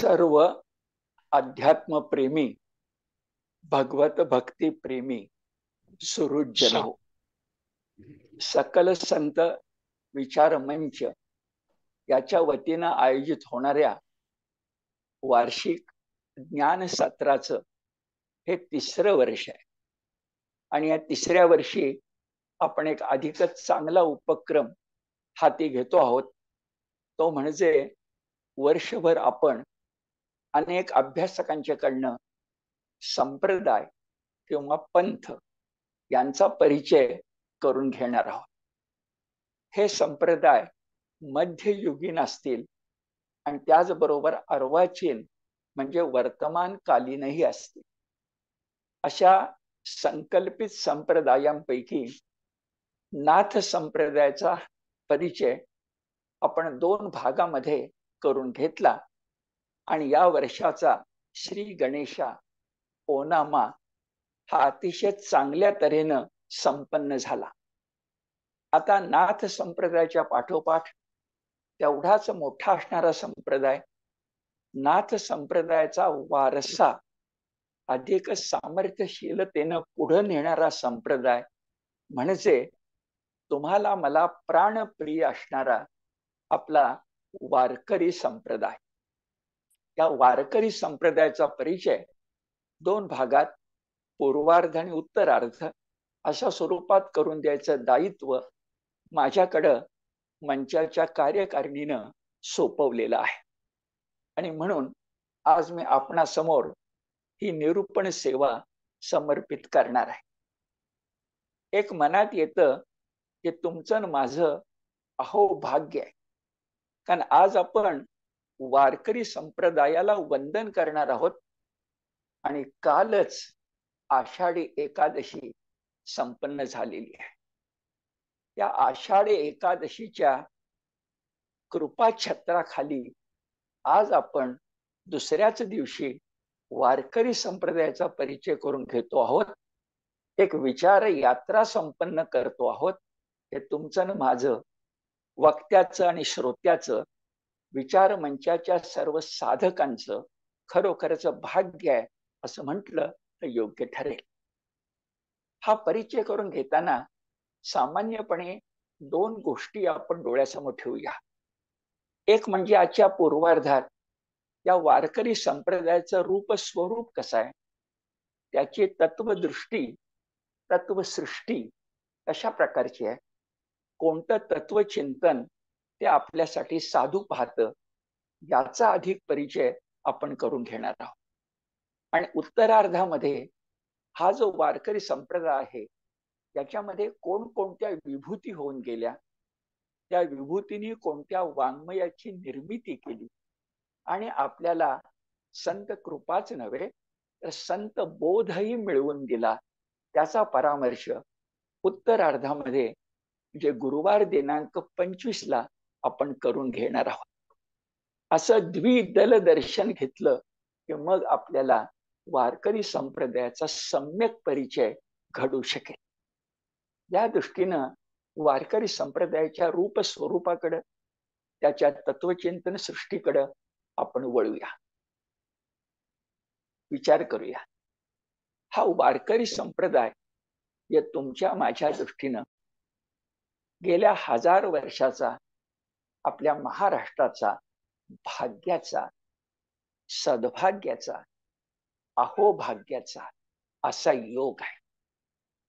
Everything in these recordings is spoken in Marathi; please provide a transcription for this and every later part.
सर्व अध्यात्म प्रेमी, भगवत भक्ती प्रेमी सुहृदजन हो. सकल संत विचार मंच याच्या वतीनं आयोजित होणाऱ्या वार्षिक ज्ञान सत्राचं हे 3रं वर्ष आहे. आणि या 3ऱ्या वर्षी आपण एक अधिकच चांगला उपक्रम हाती घेतो आहोत. तो म्हणजे वर्षभर आपण अनेक अभ्यासकांच्याकडनं संप्रदाय किंवा पंथ यांचा परिचय करून घेणार आहोत. हे संप्रदाय मध्ययुगीन असतील आणि त्याचबरोबर अर्वाचीन म्हणजे वर्तमानकालीनही असतील. अशा संकल्पित संप्रदायांपैकी नाथ संप्रदायाचा परिचय आपण 2 भागामध्ये करून घेतला आणि या वर्षाचा श्री गणेशा ओनामा हा अतिशय चांगल्या तऱ्हेनं संपन्न झाला. आता नाथ संप्रदायाच्या पाठोपाठ तेवढाच मोठा असणारा संप्रदाय, नाथ संप्रदायाचा वारसा अधिक सामर्थ्यशीलतेनं पुढे नेणारा संप्रदाय म्हणजे तुम्हाला मला प्राणप्रिय असणारा आपला वारकरी संप्रदाय. या वारकरी संप्रदायाचा परिचय 2 भागात पूर्वार्ध आणि उत्तरार्ध अशा स्वरूपात करून द्यायचं दायित्व माझ्याकडं मंचाच्या कार्यकारिणीनं सोपवलेलं आहे. आणि म्हणून आज मी आपणासमोर ही निरूपण सेवा समर्पित करणार आहे. एक मनात येतं की तुमचं आणि माझं अहो भाग्य आहे, कारण आज आपण वारकरी संप्रदायाला वंदन करणार आहोत आणि कालच आषाढी एकादशी संपन्न झालेली आहे. या आषाढी एकादशीच्या कृपा छत्राखाली आज आपण दुसऱ्याच दिवशी वारकरी संप्रदायाचा परिचय करून घेतो आहोत. एक विचार यात्रा संपन्न करतो आहोत. हे तुमचं आणि माझं, वक्त्याचं आणि श्रोत्याचं, विचार मंचाच्या सर्व साधकांचं खरोखरच भाग्य आहे असं म्हटलं तर योग्य ठरेल. हा परिचय करून घेताना सामान्यपणे 2 गोष्टी आपण डोळ्यासमोर ठेवूया. एक म्हणजे आजच्या पूर्वार्धात या वारकरी संप्रदायाचं रूप स्वरूप कसं आहे, त्याची तत्वदृष्टी, तत्वसृष्टी कशा प्रकारची आहे, कोणतं तत्वचिंतन ते आपल्यासाठी साधू पाहतं, याचा अधिक परिचय आपण करून घेणार आहोत. आणि उत्तरार्धामध्ये हा जो वारकरी संप्रदाय आहे त्याच्यामध्ये कोणकोणत्या विभूती होऊन गेल्या, त्या विभूतीने कोणत्या वाङ्मयाची निर्मिती केली आणि आपल्याला संत कृपाच नव्हे तर संत बोधही मिळवून दिला, त्याचा परामर्श उत्तरार्धामध्ये म्हणजे गुरुवार दिनांक 25 आपण करून घेणार आहोत. असं द्विदल दर्शन घेतलं की मग आपल्याला वारकरी संप्रदायाचा सम्यक परिचय घडू शकेल. या दृष्टीनं वारकरी संप्रदायाच्या रूप स्वरूपाकडं, त्याच्या तत्वचिंतन सृष्टीकडं आपण वळूया, विचार करूया. हा वारकरी संप्रदाय या तुमच्या माझ्या दृष्टीनं गेल्या 1000 वर्षाचा आपल्या महाराष्ट्राचा भाग्याचा, सद्भाग्याचा, अहोभाग्याचा असा योग आहे.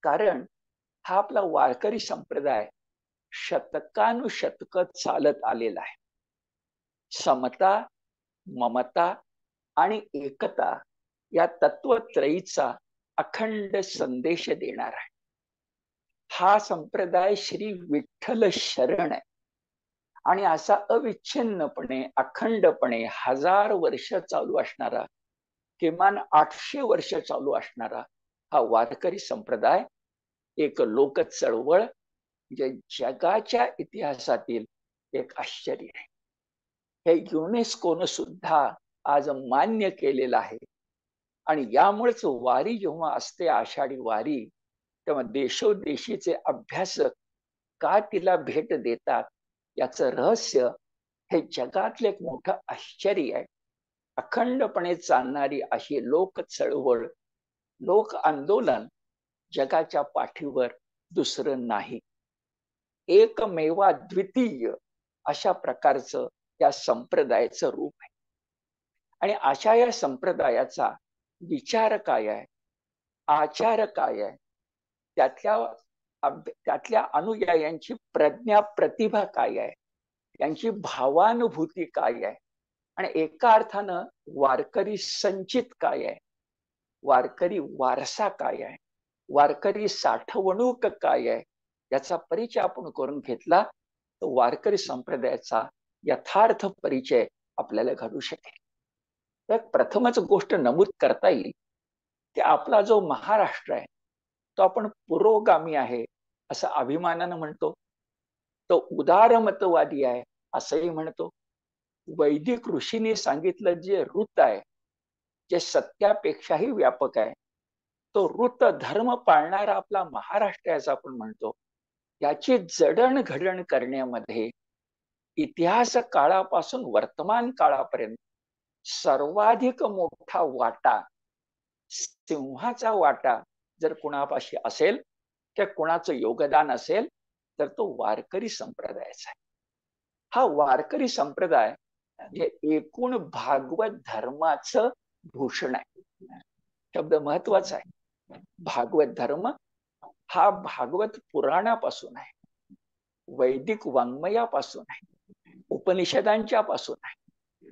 कारण हा आपला वारकरी संप्रदाय शतकानुशतक चालत आलेला आहे. समता, ममता आणि एकता या तत्वत्रयीचा अखंड संदेश देणार आहे. हा संप्रदाय श्री विठ्ठल शरण आहे आणि असा अविच्छिन्नपणे, अखंडपणे 1000 वर्ष चालू असणारा, किमान 800 वर्ष चालू असणारा हा वारकरी संप्रदाय एक लोक चळवळ जे जगाच्या इतिहासातील एक आश्चर्य आहे. हे युनेस्कोनं सुद्धा आज मान्य केलेलं आहे. आणि यामुळेच वारी जेव्हा असते, आषाढी वारी, तेव्हा देशोदेशीचे अभ्यासक का तिला भेट देतात, याचं रहस्य हे जगातलं एक मोठं आश्चर्य आहे. अखंडपणे चालणारी अशी लोक चळवळ, लोक आंदोलन जगाच्या पाठीवर दुसरं नाही. एकमेवा द्वितीय अशा प्रकारचं या संप्रदायाचं रूप आहे. आणि अशा या संप्रदायाचा विचार काय आहे, आचार काय आहे, त्यातल्या अनुयायांची प्रज्ञा प्रतिभा काय आहे, त्यांची भावानुभूती काय आहे, आणि एका अर्थानं वारकरी संचित काय आहे, वारकरी वारसा काय आहे, वारकरी साठवणूक काय आहे, याचा परिचय आपण करून घेतला तर वारकरी संप्रदायाचा यथार्थ परिचय आपल्याला घडू शकेल. तर प्रथमच गोष्ट नमूद करता येईल की आपला जो महाराष्ट्र आहे तो आपण पुरोगामी आहे असं अभिमानानं म्हणतो, तो उदारमतवादी आहे असंही म्हणतो. वैदिक ऋषींनी सांगितलं जे ऋत आहे, जे सत्यापेक्षाही व्यापक आहे, तो ऋत धर्म पाळणारा आपला महाराष्ट्र आहे असं आपण म्हणतो. याची जडणघडण करण्यामध्ये इतिहास काळापासून वर्तमान काळापर्यंत सर्वाधिक मोठा वाटा, सिंहाचा वाटा जर कुणापाशी असेल किंवा कुणाचं योगदान असेल तर तो वारकरी संप्रदायाचा आहे. हा वारकरी संप्रदाय हे एकूण भागवत धर्माचं भूषण आहे. शब्द महत्वाचा आहे. भागवत धर्म हा भागवत पुराणापासून आहे, वैदिक वाङ्मयापासून आहे, उपनिषदांच्या पासून आहे.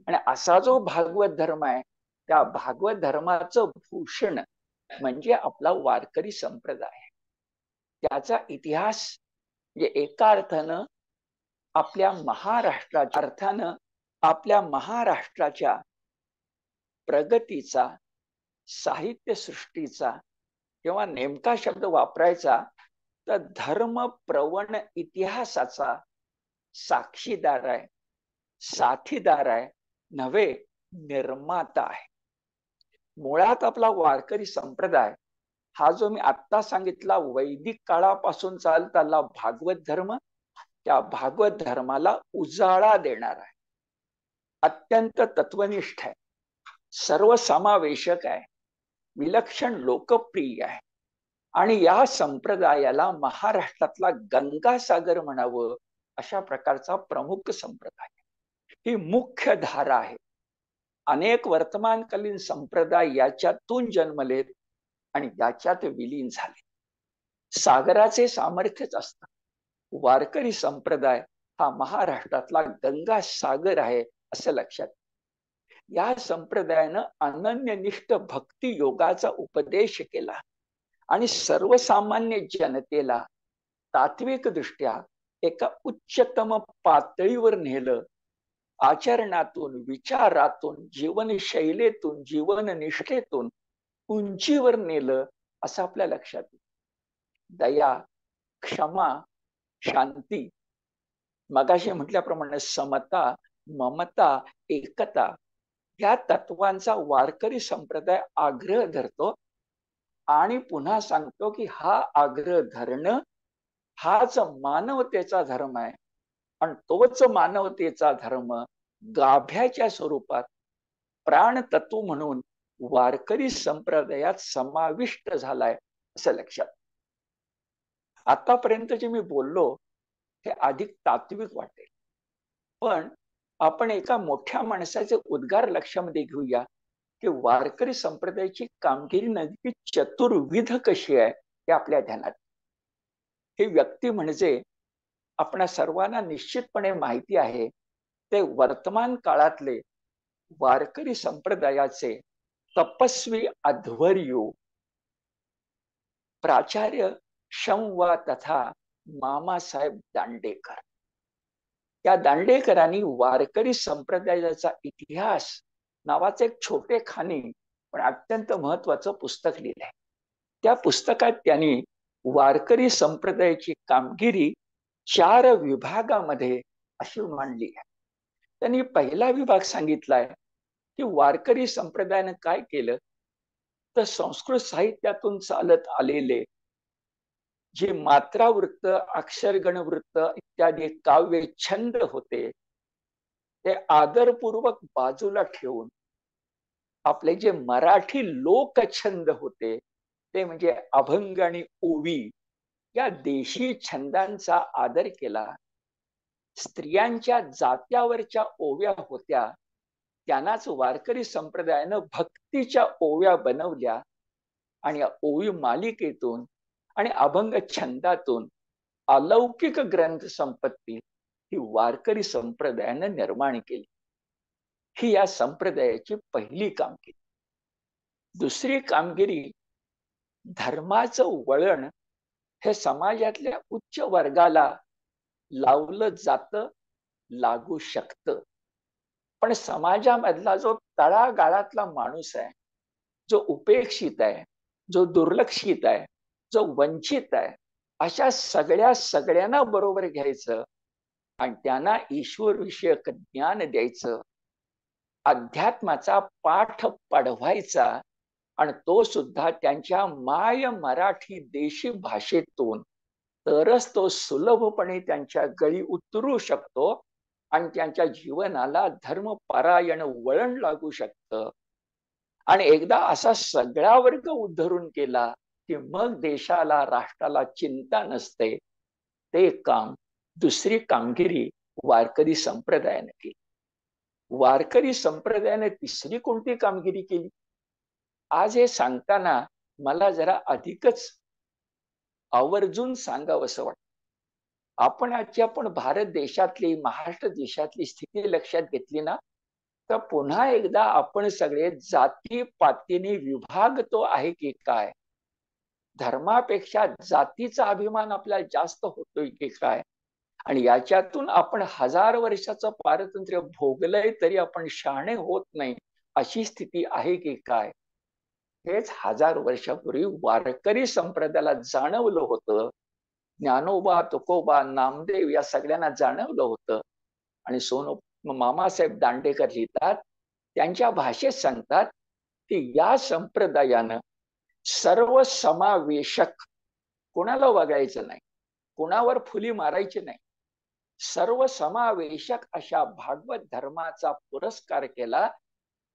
आणि असा जो भागवत धर्म आहे त्या भागवत धर्माचं भूषण म्हणजे आपला वारकरी संप्रदाय आहे. त्याचा इतिहास म्हणजे एका अर्थानं आपल्या महाराष्ट्राच्या प्रगतीचा, साहित्य सृष्टीचा किंवा नेमका शब्द वापरायचा तर धर्म प्रवण इतिहासाचा साक्षीदार आहे, साथीदार आहे, नव्हे निर्माता आहे. मुळात आपला वारकरी संप्रदाय हा जो मी आत्ता सांगितला वैदिक काळापासून चालत आला भागवत धर्म, त्या भागवत धर्माला उजाळा देणार आहे. अत्यंत तत्वनिष्ठ आहे, सर्वसमावेशक आहे, विलक्षण लोकप्रिय आहे. आणि या संप्रदायाला महाराष्ट्रातला गंगासागर म्हणावं अशा प्रकारचा प्रमुख संप्रदाय, ही मुख्य धारा आहे. अनेक वर्तमानकालीन संप्रदाय याच्यातून जन्मलेत आणि याच्यात विलीन झाले. सागराचे सामर्थ्यच असतं. वारकरी संप्रदाय हा महाराष्ट्रातला गंगा सागर आहे असं लक्षात. या संप्रदायानं अनन्यनिष्ठ भक्ती योगाचा उपदेश केला आणि सर्वसामान्य जनतेला तात्विक दृष्ट्या एका उच्चतम पातळीवर नेलं. आचरणातून, विचारातून, जीवनशैलीतून, जीवननिष्ठेतून उंचीवर नेलं असं आपल्या लक्षात येईल. दया, क्षमा, शांती, मगाशी म्हटल्याप्रमाणे समता, ममता, एकता या तत्वांचा वारकरी संप्रदाय आग्रह धरतो. आणि पुन्हा सांगतो की हा आग्रह धरणं हाच मानवतेचा धर्म आहे. आणि तोच मानवतेचा धर्म गाभ्याच्या स्वरूपात प्राणतत्व म्हणून वारकरी संप्रदायात समाविष्ट झालाय असं लक्षात. आतापर्यंत जे मी बोललो हे अधिक तात्विक वाटेल, पण आपण एका मोठ्या माणसाचे उद्गार लक्षामध्ये घेऊया की वारकरी संप्रदायाची कामगिरी नक्की चतुर्विध कशी आहे हे आपल्या ध्यानात. ही व्यक्ती म्हणजे आपणा सर्वांना निश्चितपणे माहिती आहे ते वर्तमान काळातले वारकरी संप्रदायाचे तपस्वी अध्वर्यू प्राचार्य शंवा तथा मामासाहेब दांडेकर. या दांडेकरांनी वारकरी संप्रदायाचा इतिहास नावाचे एक छोटे खाणी पण अत्यंत महत्वाचं पुस्तक लिहिलंय. त्या पुस्तकात त्यांनी वारकरी संप्रदायाची कामगिरी 4 विभागामध्ये अशी मांडली आहे. त्यांनी पहिला विभाग सांगितलाय की वारकरी संप्रदायाने काय केलं तर संस्कृत साहित्यातून चालत आलेले जे मात्रावृत्त, अक्षरगणवृत्त इत्यादी काव्य छंद होते ते आदरपूर्वक बाजूला ठेवून आपले जे मराठी लोकछंद होते ते म्हणजे अभंग आणि ओवी या देशी छंदांचा आदर केला. स्त्रियांच्या जात्यावरच्या ओव्या होत्या, त्यांनाच वारकरी संप्रदायानं भक्तीच्या ओव्या बनवल्या आणि या ओवी मालिकेतून आणि अभंग छंदातून अलौकिक ग्रंथ संपत्ती ही वारकरी संप्रदायानं निर्माण केली. ही या संप्रदायाची पहिली कामगिरी. दुसरी कामगिरी, धर्माचं वळण हे समाजातल्या उच्च वर्गाला लावलं जातं, लागू शकतं. पण समाजामधला जो तळागाळातला माणूस आहे, जो उपेक्षित आहे, जो दुर्लक्षित आहे, जो वंचित आहे, अशा सगळ्यांना बरोबर घ्यायचं आणि त्यांना ईश्वर विषयक ज्ञान द्यायचं, अध्यात्माचा पाठ पढवायचा आणि तो सुद्धा त्यांच्या माय मराठी देशी भाषेतून, तरच तो सुलभपणे त्यांच्या गळी उतरू शकतो आणि त्यांच्या जीवनाला धर्मपरायण वळण लागू शकतं. आणि एकदा असा सगळा वर्ग उद्धरून केला की मग देशाला राष्ट्राला चिंता नसते. ते काम, दुसरी कामगिरी वारकरी संप्रदायाने केली. वारकरी संप्रदायाने तिसरी कोणती कामगिरी केली? आज हे सांगताना मला जरा अधिकच आवर्जून सांगावंसं वाटतं. आपण भारत देशातली, महाराष्ट्र देशातली स्थिती लक्षात घेतली ना, तर पुन्हा एकदा आपण सगळे जाती पातीने विभागतो आहे की काय, धर्मापेक्षा जातीचा अभिमान आपल्याला जास्त होतोय की काय, आणि याच्यातून आपण 1000 वर्षाचं पारतंत्र्य भोगलंय तरी आपण शहाणे होत नाही अशी स्थिती आहे की काय, हेच 1000 वर्षापूर्वी वारकरी संप्रदायाला जाणवलं होतं. ज्ञानोबा, तुकोबा, नामदेव या सगळ्यांना जाणवलं होतं. आणि मामासाहेब दांडेकर लिहितात, त्यांच्या भाषेत सांगतात की या संप्रदायानं सर्व समावेशक, कोणाला वगळायचं नाही, कोणावर फुली मारायची नाही, सर्व समावेशक अशा भागवत धर्माचा पुरस्कार केला.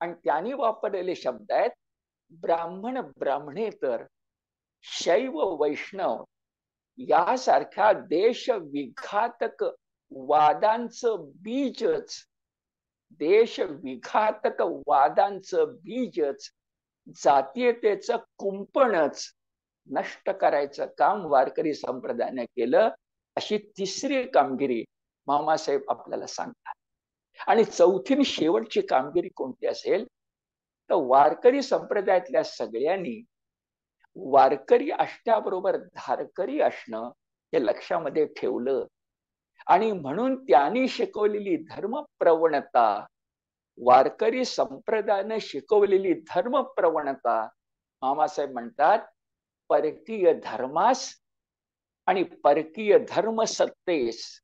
आणि त्यांनी वापरलेले शब्द आहेत, ब्राह्मण ब्राह्मणेतर, शैव वैष्णव यासारख्या देश विघातक वादांचं बीजच, देश विघातक वादांचं बीजच, जातीयतेचं कुंपणच नष्ट करायचं काम वारकरी संप्रदायाने केलं. अशी तिसरी कामगिरी मामासाहेब आपल्याला सांगतात. आणि चौथी शेवटची कामगिरी कोणती असेल तर वारकरी संप्रदायातल्या सगळ्यांनी वारकरी असण्याबरोबर धारकरी असणं हे लक्षामध्ये ठेवलं. आणि म्हणून त्यांनी शिकवलेली धर्मप्रवणता, वारकरी संप्रदायाने शिकवलेली धर्मप्रवणता, मामासाहेब म्हणतात, परकीय धर्मास आणि परकीय धर्मसत्तेस,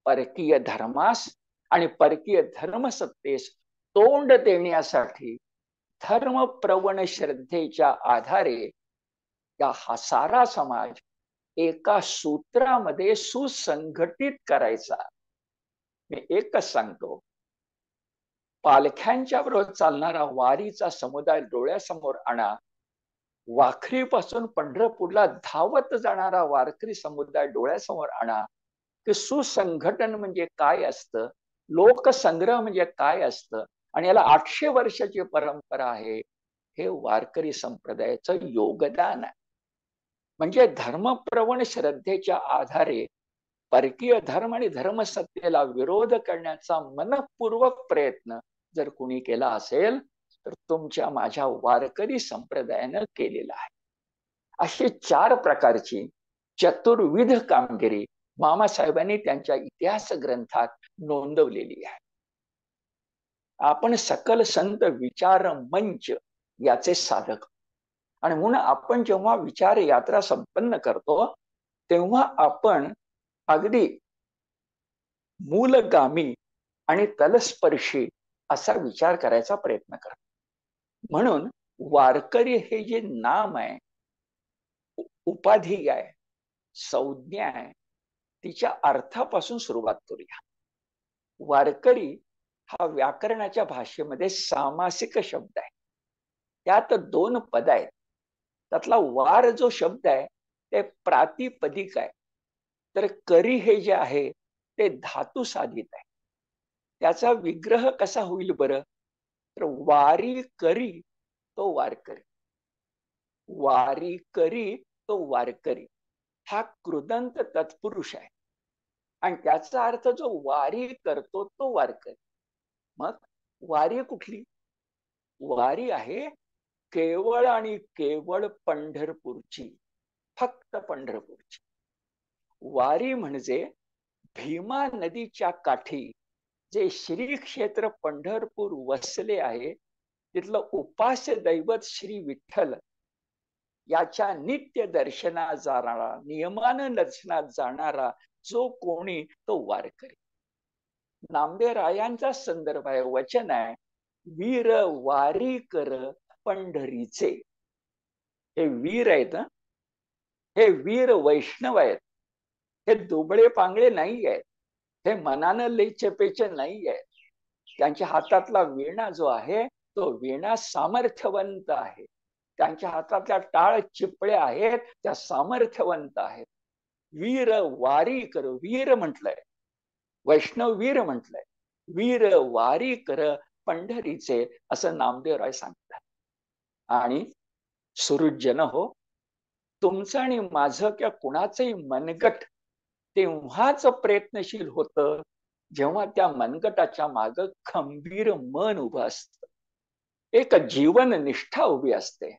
परकीय धर्मास आणि परकीय धर्मसत्तेस तोंड देण्यासाठी धर्मप्रवण श्रद्धेच्या आधारे हा सारा समाज एका सूत्रामध्ये सुसंघटित करायचा. मी एकच सांगतो, पालख्यांच्या बरोबर चालणारा वारीचा समुदाय डोळ्यासमोर आणा, वाखरीपासून पंढरपूरला धावत जाणारा वारकरी समुदाय डोळ्यासमोर आणा, की सुसंघटन म्हणजे काय असतं, लोकसंग्रह म्हणजे काय असतं, आणि याला 800 वर्षाची परंपरा आहे. हे वारकरी संप्रदायाचं योगदान आहे. म्हणजे धर्मप्रवण श्रद्धेच्या आधारे परकीय धर्म आणि धर्मसत्तेला विरोध करण्याचा मनपूर्वक प्रयत्न जर कोणी केला असेल तर तुमच्या माझ्या वारकरी संप्रदायानं केलेला आहे. अशी 4 प्रकारची चतुर्विध कामगिरी मामासाहेबांनी त्यांच्या इतिहास ग्रंथात नोंदवलेली आहे. आपण सकल संत विचार मंच याचे साधक, आणि म्हणून आपण जेव्हा विचार यात्रा संपन्न करतो तेव्हा आपण अगदी मूलगामी आणि तलस्पर्शी असा विचार करायचा प्रयत्न करतो. म्हणून वारकरी हे जे नाम आहे, उपाधी आहे, संज्ञा आहे, तिच्या अर्थापासून सुरुवात करूया. वारकरी हा व्याकरणाच्या भाषेमध्ये सामासिक शब्द आहे. त्यात 2 पद आहेत. त्यातला वार जो शब्द आहे ते प्रातिपदिक आहे. तर करी हे जे आहे ते धातू साधित आहे. त्याचा विग्रह कसा होईल बरं? तर वारी करी तो वारकरी, वारी करी तो वारकरी, हा कृदंत तत्पुरुष आहे. आणि त्याचा अर्थ जो वारी करतो तो वारकरी. मग वारी कुठली? वारी आहे केवळ आणि केवळ पंढरपूरची, फक्त पंढरपूरची. वारी म्हणजे भीमा नदीच्या काठी जे श्री क्षेत्र पंढरपूर वसले आहे, तिथलं उपास्य दैवत श्री विठ्ठल याच्या नित्य दर्शनात जाणारा, नियमानं दर्शनात जाणारा जो कोणी तो वारकरी. नामदेव रायांचा संदर्भ आहे, वचन आहे, वीर वारी कर पंढरीचे. हे वीर आहेत, हे वीर वैष्णव आहेत. हे दुबळे पांगळे नाही आहेत. हे मनानं लेचेपेचे नाही आहेत. त्यांच्या हातातला वीणा जो आहे तो वीणा सामर्थ्यवंत आहे. त्यांच्या हातातल्या टाळ चिपळ्या आहेत त्या सामर्थ्यवंत आहेत. वीर वारी कर, वीर म्हटलंय, वैष्णव वीर म्हटलंय, वीर वारी कर पंढरीचे, असं नामदेवराय सांगतात. आणि सुहृदजन हो, तुमचं आणि माझं किंवा कुणाचंही मनगट तेव्हाच प्रयत्नशील होतं जेव्हा त्या मनगटाच्या माग खंबीर मन उभं असतं, एक जीवन निष्ठा उभी असते,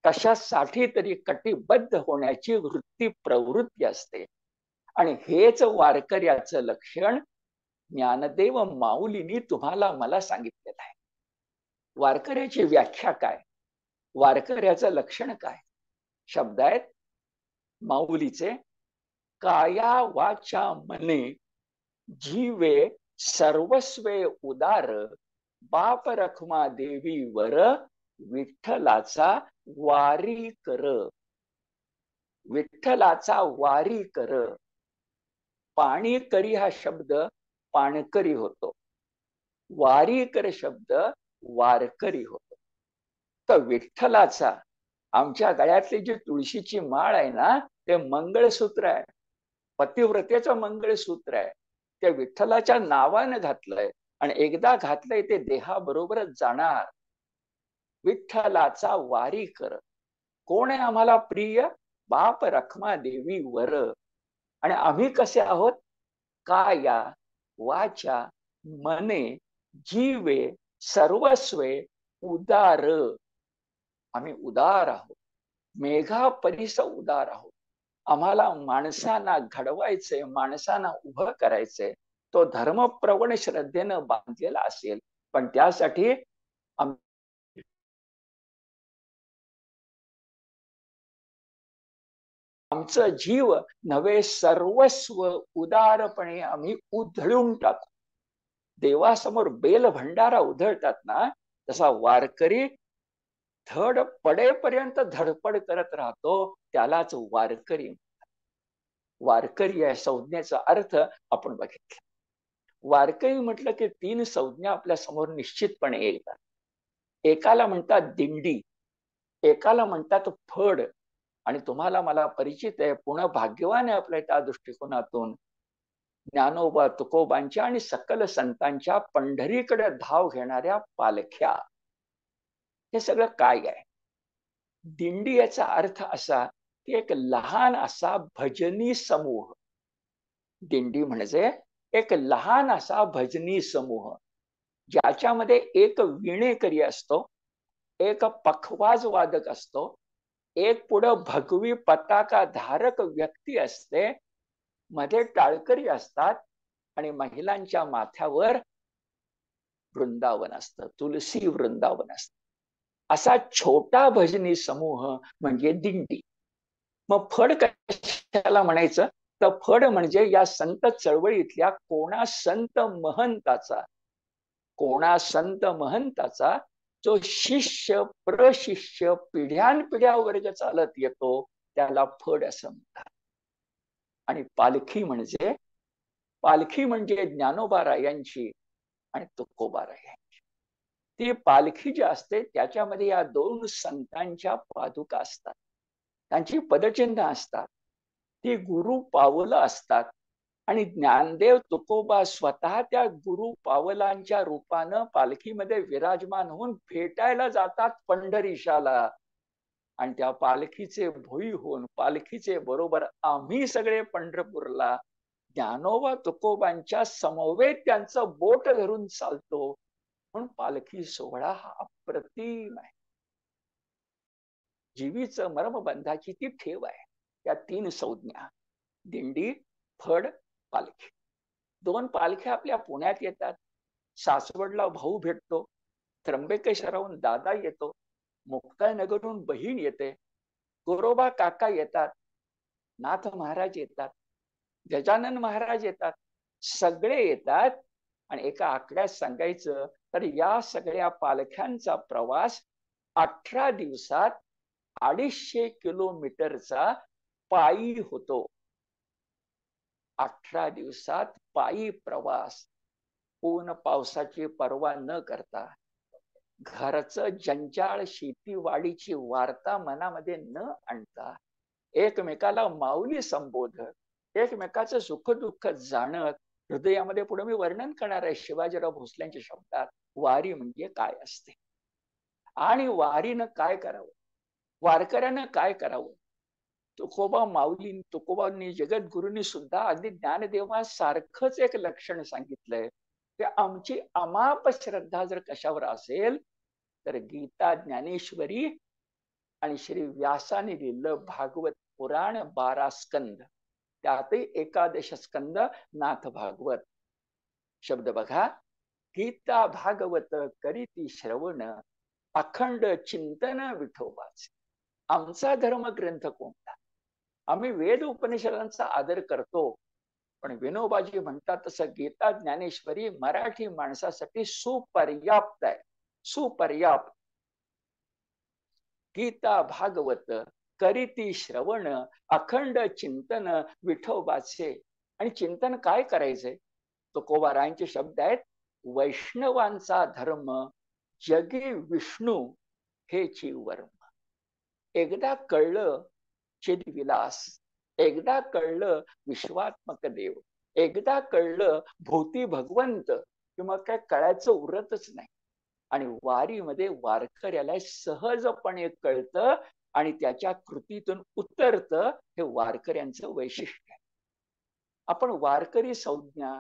कशासाठी तरी कटिबद्ध होण्याची वृत्ती प्रवृत्ती असते. आणि हेच वारकऱ्याचं लक्षण ज्ञानदेव माऊलींनी तुम्हाला मला सांगितलेलं आहे. वारकऱ्याची व्याख्या काय, वारकऱ्याचं लक्षण काय? शब्द आहेत माऊलीचे, काया वाचा मने जीवे सर्वस्वे उदार, बाप रखमा देवी वर विठ्ठलाचा वारी कर. विठ्ठलाचा वारी कर. पाणी करी हा शब्द पाणकरी होतो, वारी कर शब्द वारकरी होतो. तर विठ्ठलाचा, आमच्या गळ्यातली जी तुळशीची माळ आहे ना, ते मंगळसूत्र आहे, पतिव्रतेचं मंगळसूत्र आहे. ते विठ्ठलाच्या नावानं घातलंय आणि एकदा घातलंय ते देहाबरोबरच जाणार. विठ्ठलाचा वारी कर. कोण आहे आम्हाला प्रिय? बाप रखमा देवी वर. आणि आम्ही कसे आहोत? काया वाचा मने जीवे सर्वस्वे उदार. आम्ही उदार आहोत, मेघा परिस उदार आहोत. आम्हाला माणसांना घडवायचंय, माणसांना उभं करायचंय. तो धर्मप्रवण श्रद्धेनं बांधलेला असेल, पण त्यासाठी आमचं जीव नवे सर्वस्व उदारपणे आम्ही उधळून टाकू. देवासमोर बेल भंडारा उधळतात ना, तसा वारकरी धड पडेपर्यंत धडपड करत राहतो, त्यालाच वारकरी. वारकरी या संज्ञेचा अर्थ आपण बघितला. वारकरी म्हटलं की 3 संज्ञा आपल्या समोर निश्चितपणे येतात. एकाला म्हणतात दिंडी, एकाला म्हणतात फड, आणि तुम्हाला मला परिचित आहे, पुणे भाग्यवान आहे आपल्या त्या दृष्टिकोनातून, ज्ञानोबा तुकोबांच्या आणि सकल संतांच्या पंढरीकडे धाव घेणाऱ्या पालख्या. हे सगळं काय आहे? दिंडी याचा अर्थ असा की एक लहान असा भजनी समूह. दिंडी म्हणजे एक लहान असा भजनी समूह, ज्याच्यामध्ये एक वीणेकरी असतो, एक पखवाज वादक असतो, एक पुढं भगवी पताका धारक व्यक्ती असते, मध्ये टाळकरी असतात, आणि महिलांच्या माथ्यावर वृंदावन असतं, तुलसी वृंदावन असतं. असा छोटा भजनी समूह म्हणजे दिंडी. मग फड कशाला म्हणायचं? तर फड म्हणजे या संत चळवळीतल्या कोणा संत महंताचा, कोणा संत महंताचा जो शिष्य प्रशिष्य पिढ्यानपिढ्या वर्ग चालत येतो, त्याला फड असं म्हणतात. आणि पालखी म्हणजे, पालखी म्हणजे ज्ञानोबा रायांची आणि तुकोबाराय यांची. ती पालखी जी असते त्याच्यामध्ये या दोन संतांच्या पादुका असतात, त्यांची पदचिन्ह असतात, ती गुरु पावलं असतात. आणि ज्ञानदेव तुकोबा स्वतः त्या गुरु पावलांच्या रूपानं पालखीमध्ये विराजमान होऊन भेटायला जातात पंढरीशाला. आणि त्या पालखीचे भोई होऊन पालखीचे बरोबर आम्ही सगळे पंढरपूरला ज्ञानोबा तुकोबांच्या समवेत त्यांचं बोट धरून चालतो. म्हणून पालखी सोहळा हा अप्रतिम आहे. जीवीचं मर्मबंधाची ती ठेव आहे. त्या तीन संज्ञा, दिंडी, फड, पालखी. दोन पालख्या आपल्या पुण्यात येतात. सासवडला भाऊ भेटतो, त्र्यंबकेश्वराहून दादा येतो, मुक्ताईनगरहून बहीण येते, गोरोबा काका येतात, नाथ महाराज येतात, गजानन महाराज येतात, सगळे येतात. आणि एका आकड्यात सांगायचं तर या सगळ्या पालख्यांचा प्रवास 18 दिवसात 250 किलोमीटरचा पायी होतो. 18 दिवसात पायी प्रवास, ऊन पावसाची पर्वा न करता, घरचं जंजाळ शेतीवाडीची वार्ता मनामध्ये न आणता, एकमेकाला माऊली संबोधत, एकमेकाचं सुख दुःख जाणत, हृदयामध्ये पुढे मी वर्णन करणार आहे शिवाजीराव भोसलेंच्या शब्दात, वारी म्हणजे काय असते आणि वारीनं काय करावं, वारकऱ्यानं काय करावं. तुकोबा माऊली, तुकोबांनी, जगद्गुरूंनी सुद्धा अगदी ज्ञानदेवा सारखंच एक लक्षण सांगितलंय की आमची अमाप श्रद्धा जर कशावर असेल तर गीता, ज्ञानेश्वरी आणि श्री व्यासाने लिहिलं भागवत पुराण 12 स्कंद, त्यातही 11 स्कंद नाथ भागवत. शब्द बघा, गीता भागवत करीती श्रवण, अखंड चिंतन विठोबाचे. आमचा धर्मग्रंथ कोणता? आम्ही वेद उपनिषदांचा आदर करतो, पण विनोबाजी म्हणतात तसं गीता ज्ञानेश्वरी मराठी माणसासाठी सुपर्याप्त आहे, सुपर्याप्त. गीता भागवत करीती श्रवण, अखंड चिंतन विठोबाचे. आणि चिंतन काय करायचंय? तुकोबारायांचे शब्द आहेत, वैष्णवांचा धर्म जगी विष्णू हेची वर्म. एकदा कळलं चिदविलास, एकदा कळलं विश्वात्मक देव, एकदा कळलं भूती भगवंत, किंवा काय कळायचं उरतच नाही. आणि वारीमध्ये वारकऱ्याला सहजपणे कळतं आणि त्याच्या कृतीतून उतरतं. हे वारकऱ्यांचं वैशिष्ट्य आहे. आपण वारकरी संज्ञा,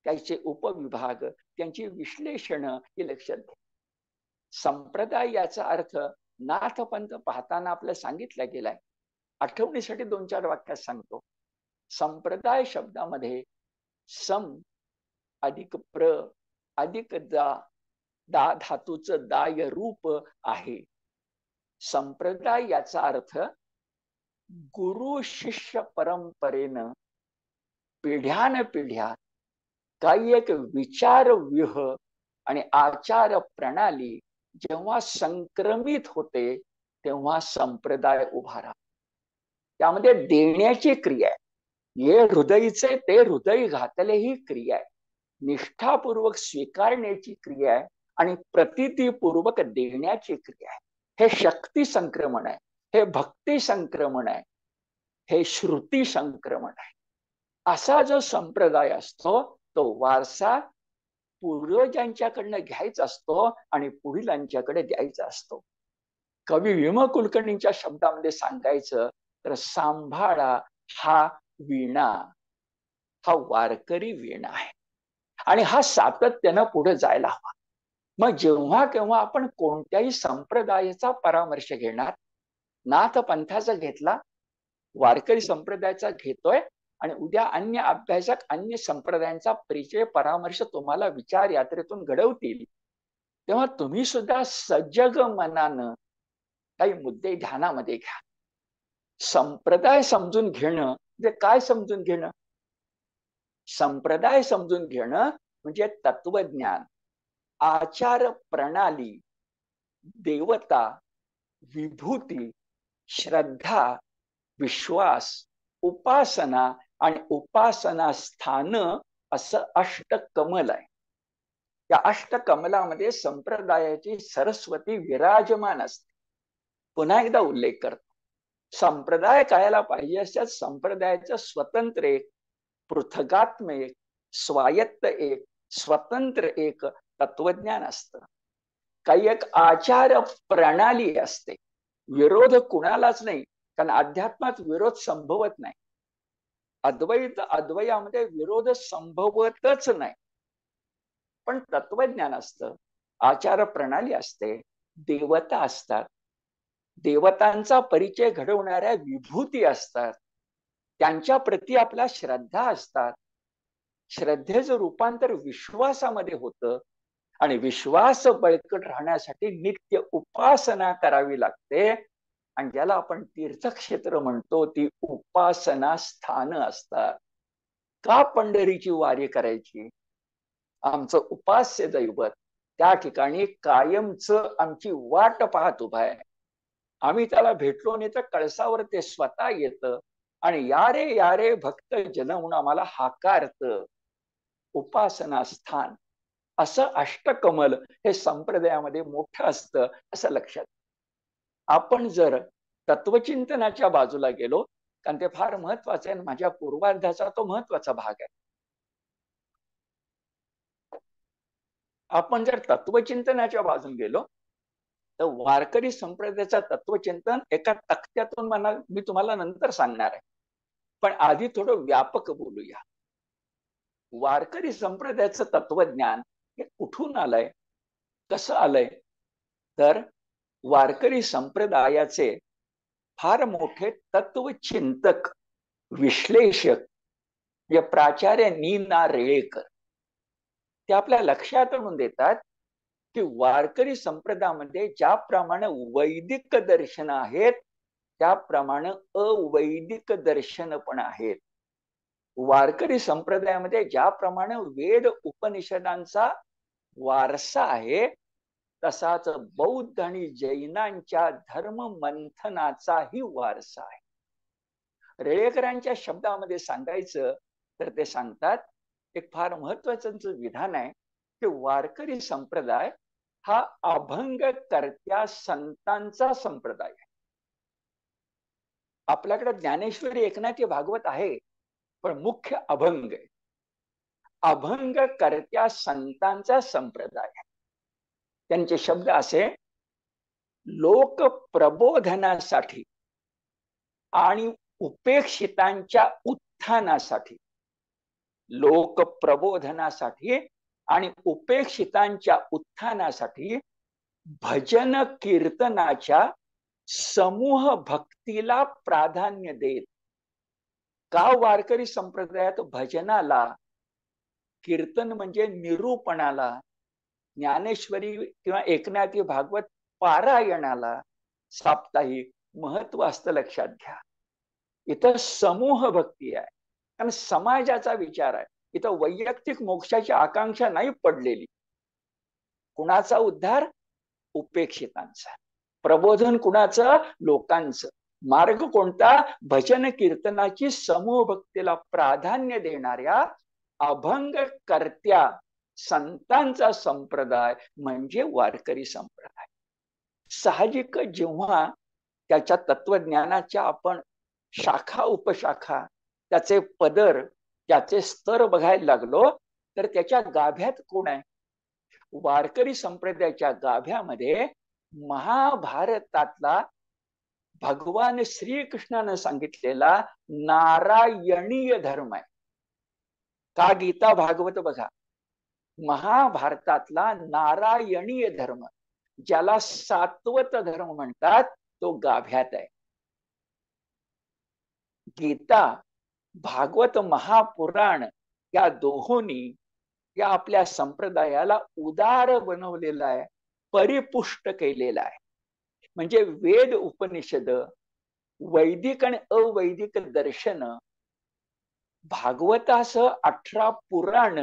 त्याचे उपविभाग, त्यांची विश्लेषण हे लक्षात घ्या. संप्रदाय याचा अर्थ नाथपंथ पाहताना आपल्याला सांगितला गेलाय. आठवणीसाठी 2-4 वाक्यात सांगतो. संप्रदाय शब्दामध्ये सम अधिक प्र अधिक दा, दा धातूचं दाय रूप आहे. संप्रदाय याचा अर्थ गुरु शिष्य परंपरेनं पिढ्यान पिढ्या काही एक विचार व्यूह आणि आचार प्रणाली जेव्हा संक्रमित होते तेव्हा संप्रदाय उभारा. त्यामध्ये देण्याची क्रिया आहे, हे हृदयचे ते हृदय घातले ही क्रिया आहे, निष्ठापूर्वक स्वीकारण्याची क्रिया आहे आणि प्रतितीपूर्वक देण्याची क्रिया आहे. हे शक्ती संक्रमण आहे, हे भक्ती संक्रमण आहे, हे श्रुती संक्रमण आहे. असा जो संप्रदाय असतो तो वारसा पूर्वजांच्याकडनं घ्यायचा असतो आणि पुढीलांच्याकडे द्यायचा असतो. कवी विम कुलकर्णींच्या शब्दामध्ये सांगायचं तर सांभाळा हा वीणा, हा वारकरी वीणा आहे आणि हा सातत्यानं पुढे जायला हवा. मग जेव्हा केव्हा आपण कोणत्याही संप्रदायाचा परामर्श घेणार, नाथ पंथाचा घेतला, वारकरी संप्रदायाचा घेतोय आणि उद्या अन्य अभ्यासक अन्य संप्रदायांचा परिचय परामर्श तुम्हाला विचार यात्रेतून घडवतील, तेव्हा तुम्ही सुद्धा सजग मनानं काही मुद्दे ध्यानामध्ये घ्या. संप्रदाय समजून घेणं म्हणजे काय? समजून घेणं, संप्रदाय समजून घेणं म्हणजे तत्वज्ञान, आचार प्रणाली, देवता, विभूती, श्रद्धा, विश्वास, उपासना आणि उपासना स्थान असं अष्टकमल आहे. या अष्टकमलामध्ये संप्रदायाची सरस्वती विराजमान असते. पुन्हा एकदा उल्लेख करतो, संप्रदाय कायला पाहिजे असतात. संप्रदायाचं स्वतंत्र एक, पृथगात्म एक, स्वायत्त एक, स्वतंत्र एक तत्वज्ञान असतं. काही एक आचार प्रणाली असते. विरोध कुणालाच नाही, कारण अध्यात्मात विरोध संभवत नाही. अद्वैत अद्वयामध्ये विरोध संभवतच नाही. पण तत्वज्ञान असतं, आचार प्रणाली असते, देवता असतात, देवतांचा परिचय घडवणाऱ्या विभूती असतात, त्यांच्या प्रती आपल्या श्रद्धा असतात. श्रद्धेचं रूपांतर विश्वासामध्ये होतं आणि विश्वास बळकट राहण्यासाठी नित्य उपासना करावी लागते. आणि ज्याला आपण तीर्थक्षेत्र म्हणतो ती उपासना स्थान असतात. का पंढरीची वारी करायची? आमचं उपास्य दैवत त्या ठिकाणी कायमच आमची वाट पाहत उभा आहे. आम्ही त्याला भेटलो नाही तर कळसावर ते स्वतः येतं आणि या रे भक्त जन म्हणून आम्हाला हाकारत. उपासना स्थान असं अष्टकमल हे संप्रदायामध्ये मोठं असतं असं लक्षात. आपण जर तत्वचिंतनाच्या बाजूला गेलो, कारण ते फार महत्वाचं आहे, माझ्या पूर्वार्धाचा तो महत्वाचा भाग आहे. आपण जर तत्वचिंतनाच्या बाजून गेलो तर वारकरी संप्रदायाचं तत्वचिंतन एका तक्त्यातून मी तुम्हाला नंतर सांगणार आहे. पण आधी थोडं व्यापक बोलूया. वारकरी संप्रदायाचं तत्वज्ञान हे कुठून आलंय, कसं आलंय? तर वारकरी संप्रदायाचे फार मोठे तत्वचिंतक, विश्लेषक जे प्राचार्य नीना रेळेकर, ते आपल्या लक्षात आणून देतात की वारकरी संप्रदायामध्ये ज्याप्रमाणे वैदिक दर्शन आहेत त्याप्रमाणे अवैदिक दर्शन पण आहेत. वारकरी संप्रदायामध्ये ज्याप्रमाणे वेद उपनिषदांचा वारसा आहे तसाच बौद्ध आणि जैनांच्या धर्म मंथनाचाही वारसा आहे. रेळेकरांच्या शब्दामध्ये सांगायचं तर ते सांगतात, एक फार महत्वाचं विधान आहे की वारकरी संप्रदाय हा अभंग करत्या संतांचा संप्रदाय आहे. आपल्याकडे ज्ञानेश्वरी एकनाथी भागवत आहे, पण मुख्य अभंग आहे. अभंग करत्या संतांचा संप्रदाय आहे. त्यांचे शब्द असे, लोक प्रबोधनासाठी आणि उपेक्षितांच्या उत्थानासाठी, लोक प्रबोधनासाठी आणि उपेक्षितांच्या उत्थानासाठी भजन कीर्तनाच्या समूह भक्तीला प्राधान्य देत. का वारकरी संप्रदायात भजनाला, कीर्तन म्हणजे निरूपणाला, ज्ञानेश्वरी किंवा एकनाथी भागवत पारायणाला साप्ताहिक महत्व असतं लक्षात घ्या. इथं समूह भक्ती आहे, कारण समाजाचा विचार आहे. इथं वैयक्तिक मोक्षाची आकांक्षा नाही पडलेली. कुणाचा उद्धार? उपेक्षितांचा. प्रबोधन कुणाचं? लोकांचं. मार्ग कोणता? भजन कीर्तनाची समूह भक्तीला प्राधान्य देणाऱ्या अभंग करत्या संतांचा संप्रदाय म्हणजे वारकरी संप्रदाय. साहजिक जेव्हा त्याच्या तत्वज्ञानाच्या आपण शाखा उपशाखा, त्याचे पदर, त्याचे स्तर बघायला लागलो तर त्याच्या गाभ्यात कोण आहे? वारकरी संप्रदायाच्या गाभ्यामध्ये महाभारतातला भगवान श्रीकृष्णानं सांगितलेला नारायणीय धर्म आहे. का गीता भागवत बघा, महाभारतातला नारायणीय धर्म, ज्याला सात्वत धर्म म्हणतात, तो गाभ्यात आहे. गीता, भागवत, महापुराण या दोहोंनी या आपल्या संप्रदायाला उदार बनवलेला आहे, परिपुष्ट केलेला आहे. म्हणजे वेद उपनिषद, वैदिक आणि अवैदिक दर्शन, भागवतासह 18 पुराण,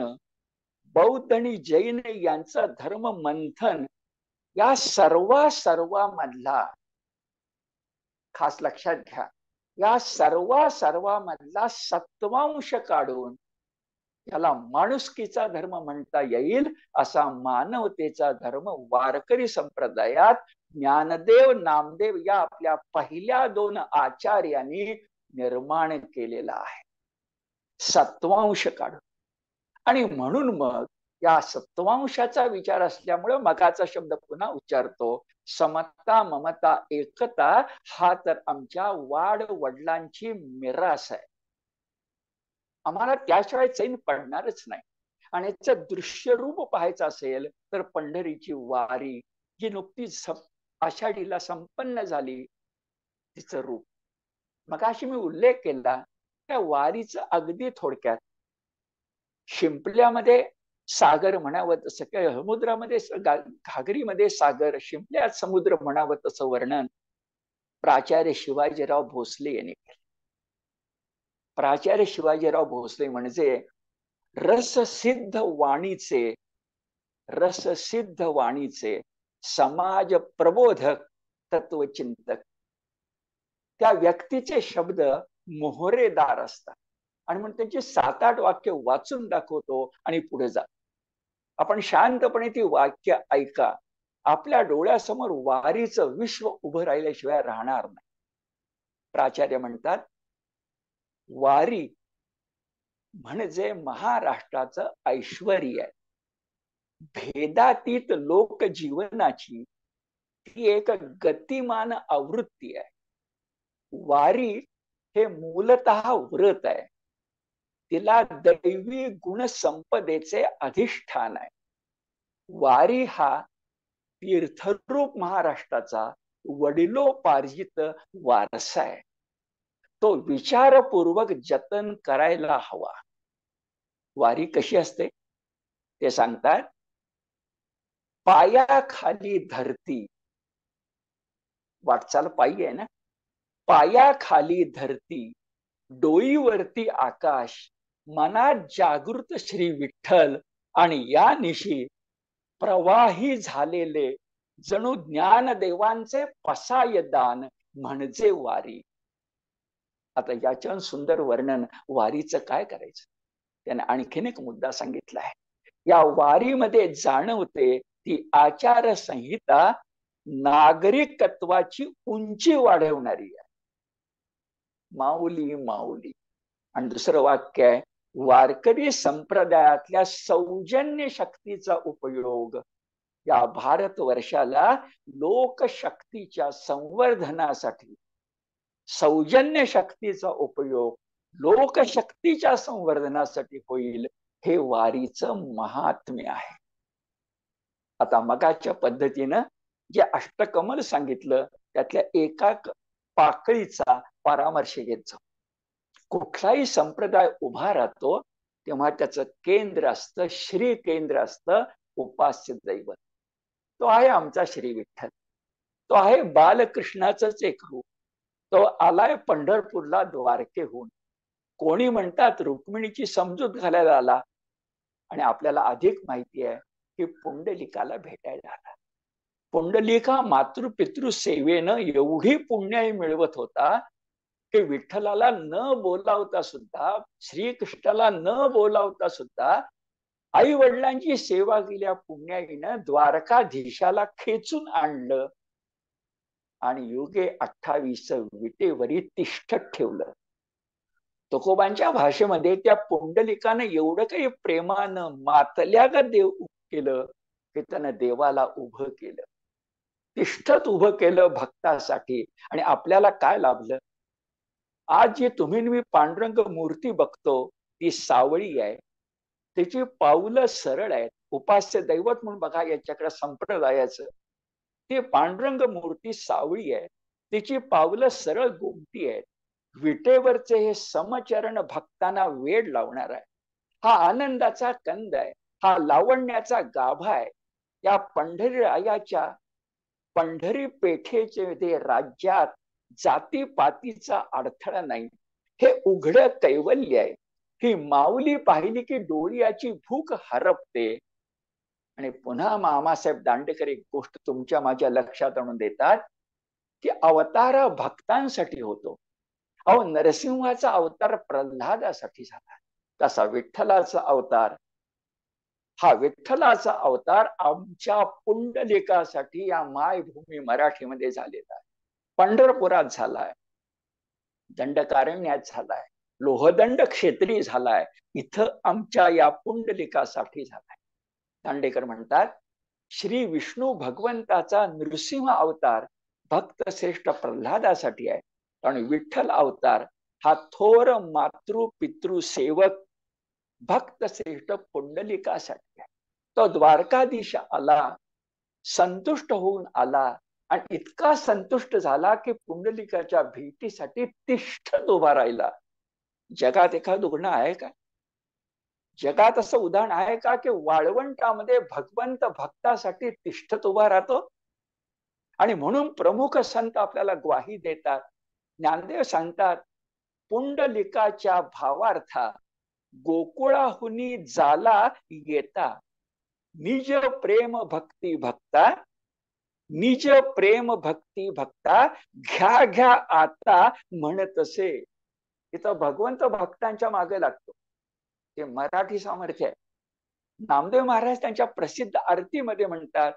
बौद्ध आणि जैन यांचं धर्म मंथन, या सर्वामधला खास लक्षात घ्या, या सर्वामधला सत्वांश काढून याला माणुसकीचा धर्म म्हणता येईल, असा मानवतेचा धर्म वारकरी संप्रदायात ज्ञानदेव नामदेव या आपल्या पहिल्या 2 आचार्यांनी निर्माण केलेला आहे, सत्वांश काढून. आणि म्हणून मग या सत्वांशाचा विचार असल्यामुळे मगाचा शब्द पुन्हा उच्चारतो, समता ममता एकता हा तर आमच्या वाड वडिलांची मिरास आहे. आम्हाला त्याशिवाय चैन पडणारच नाही. आणि याचं दृश्य रूप पाहायचं असेल तर पंढरीची वारी जी नुकतीच आषाढीला संपन्न झाली, तिचं रूप. मगाशी मी उल्लेख केला त्या वारीचं अगदी थोडक्यात. शिंपल्यामध्ये सागर म्हणावं तसं, किंवा समुद्रामध्ये घागरीमध्ये सागर, शिंपल्यात समुद्र म्हणावं तसं वर्णन प्राचार्य शिवाजीराव भोसले यांनी केलं. प्राचार्य शिवाजीराव भोसले म्हणजे रससिद्ध वाणीचे समाज प्रबोधक, तत्वचिंतक. त्या व्यक्तीचे शब्द मोहरेदार असतात आणि म्हणून त्यांची 7-8 वाक्य वाचून दाखवतो आणि पुढे जा. आपण शांतपणे ती वाक्य ऐका. आपल्या डोळ्यासमोर वारीचं विश्व उभं राहिल्याशिवाय राहणार नाही. प्राचार्य म्हणतात, वारी म्हणजे महाराष्ट्राचं ऐश्वर्य आहे. भेदातीत लोकजीवनाची ती एक गतिमान आवृत्ती आहे. वारी हे मूलतः व्रत आहे. तिला दैवी गुणसंपदेचे अधिष्ठान आहे. वारी हा तीर्थरूप महाराष्ट्राचा वडिलोपार्जित वारसा आहे. तो विचारपूर्वक जतन करायला हवा. वारी कशी असते ते सांगतात, पायाखाली धरती, वाटचाल पायी आहे ना, पायाखाली धरती, डोईवरती आकाश, मनात जागृत श्री विठ्ठल, आणि या निशी प्रवाही झालेले जणू ज्ञानदेवांचे पसायदान म्हणजे वारी. आता याच्या सुंदर वर्णन वारीचं काय करायचं, त्याने आणखीन एक मुद्दा सांगितला आहे. या वारीमध्ये जाणवते ती आचारसंहिता नागरिकत्वाची उंची वाढवणारी आहे. माऊली माऊली. आणि दुसरं वाक्य आहे, वारकरी संप्रदायातल्या सौजन्य शक्तीचा उपयोग या भारतवर्षाला लोकशक्तीच्या संवर्धनासाठी, सौजन्य शक्तीचा उपयोग लोकशक्तीच्या संवर्धनासाठी होईल, हे वारीचं महात्म्य आहे. आता मगाच्या पद्धतीनं जे अष्टकमल सांगितलं त्यातल्या एका पाकळीचा परामर्श घेत जाऊ. कुठलाही संप्रदाय उभा राहतो तेव्हा त्याचं केंद्र असतं, श्री केंद्र असतं, उपास्य दैवत. तो आहे आमचा श्री विठ्ठल. तो आहे बालकृष्णाचंच एक रूप. तो आलाय पंढरपूरला द्वारकेहून. कोणी म्हणतात रुक्मिणीची समजूत घालायला आला, आणि आपल्याला अधिक माहिती आहे की पुंडलिकाला भेटायला आला. पुंडलिका मातृपितृ सेवेनं एवढी पुण्याई मिळवत होता की विठ्ठलाला न बोलावता सुद्धा, श्रीकृष्णाला न बोलावता सुद्धा आई वडिलांची सेवा केल्या पुण्याईनं द्वारकाधीशाला खेचून आणलं आणि युगे 28 विटेवरी तिष्ठत ठेवलं. तुकोबांच्या भाषेमध्ये त्या पुंडलिकानं एवढं काही प्रेमानं मातल्यागत देव केलं की त्यानं देवाला उभं केलं, तिष्ठत उभं केलं भक्तासाठी. आणि आपल्याला काय लाभलं? आज जी तुम्ही मी पांडुरंग मूर्ती बघतो ती सावळी आहे, त्याची पावलं सरळ आहेत. उपास्य दैवत म्हणून बघा याच्याकडे संप्रदायाचं, ती पांडुरंग मूर्ती सावळी आहे, तिची पावलं सरळ गोमटी आहेत. विटेवरचे हे समचरण भक्तांना वेड लावणार आहे. हा आनंदाचा कंद आहे, हा लावण्याचा गाभा आहे. या पंढरीरायाच्या पंढरी पेठेचे राज्यात जातीपातीचा अडथळा नाही. हे उघड कैवल्य आहे. ही माऊली पाहिली की डोळ्याची भूक हरपते. आणि पुन्हा मामासाहेब दांडेकर एक गोष्ट तुमच्या माझ्या लक्षात आणून देतात की अवतार भक्तांसाठी होतो. अहो, नरसिंहाचा अवतार प्रल्हादासाठी झाला. तसा विठ्ठलाचा अवतार, हा विठ्ठलाचा अवतार आमच्या पुंडलिकासाठी या मायभूमी मराठीमध्ये झालेला आहे. पंढरपुरात झालाय, दंडकारण्यात झालाय, लोहदंड क्षेत्री झालाय, इथं आमच्या या पुंडलिकासाठी झालाय. दांडेकर म्हणतात, श्री विष्णू भगवंताचा नृसिंह अवतार भक्त श्रेष्ठ प्रल्हादासाठी आहे, आणि विठ्ठल अवतार हा थोर मातृ पितृ सेवक भक्त श्रेष्ठ पुंडलिकासाठी आहे. तो द्वारकाधीश आला, संतुष्ट होऊन आला, आणि इतका संतुष्ट झाला की पुंडलिकाच्या भेटीसाठी तिष्ठत उभा राहिला. जगात एखादं उदाहरण आहे का? जगात असं उदाहरण आहे का की वाळवंटामध्ये भगवंत भक्तासाठी तिष्ठत उभा राहतो? आणि म्हणून प्रमुख संत आपल्याला ग्वाही देतात. ज्ञानदेव सांगतात, पुंडलिकाच्या भावार्था गोकुळाहुनी जाला येता, निज प्रेम भक्ती भक्ता, निज प्रेम भक्ती भक्ता, घ्या घ्या आता म्हणतसे. इथं भगवंत भक्तांच्या मागे लागतो. ते मराठी सामर्थ्य आहे. नामदेव महाराज त्यांच्या प्रसिद्ध आरतीमध्ये म्हणतात,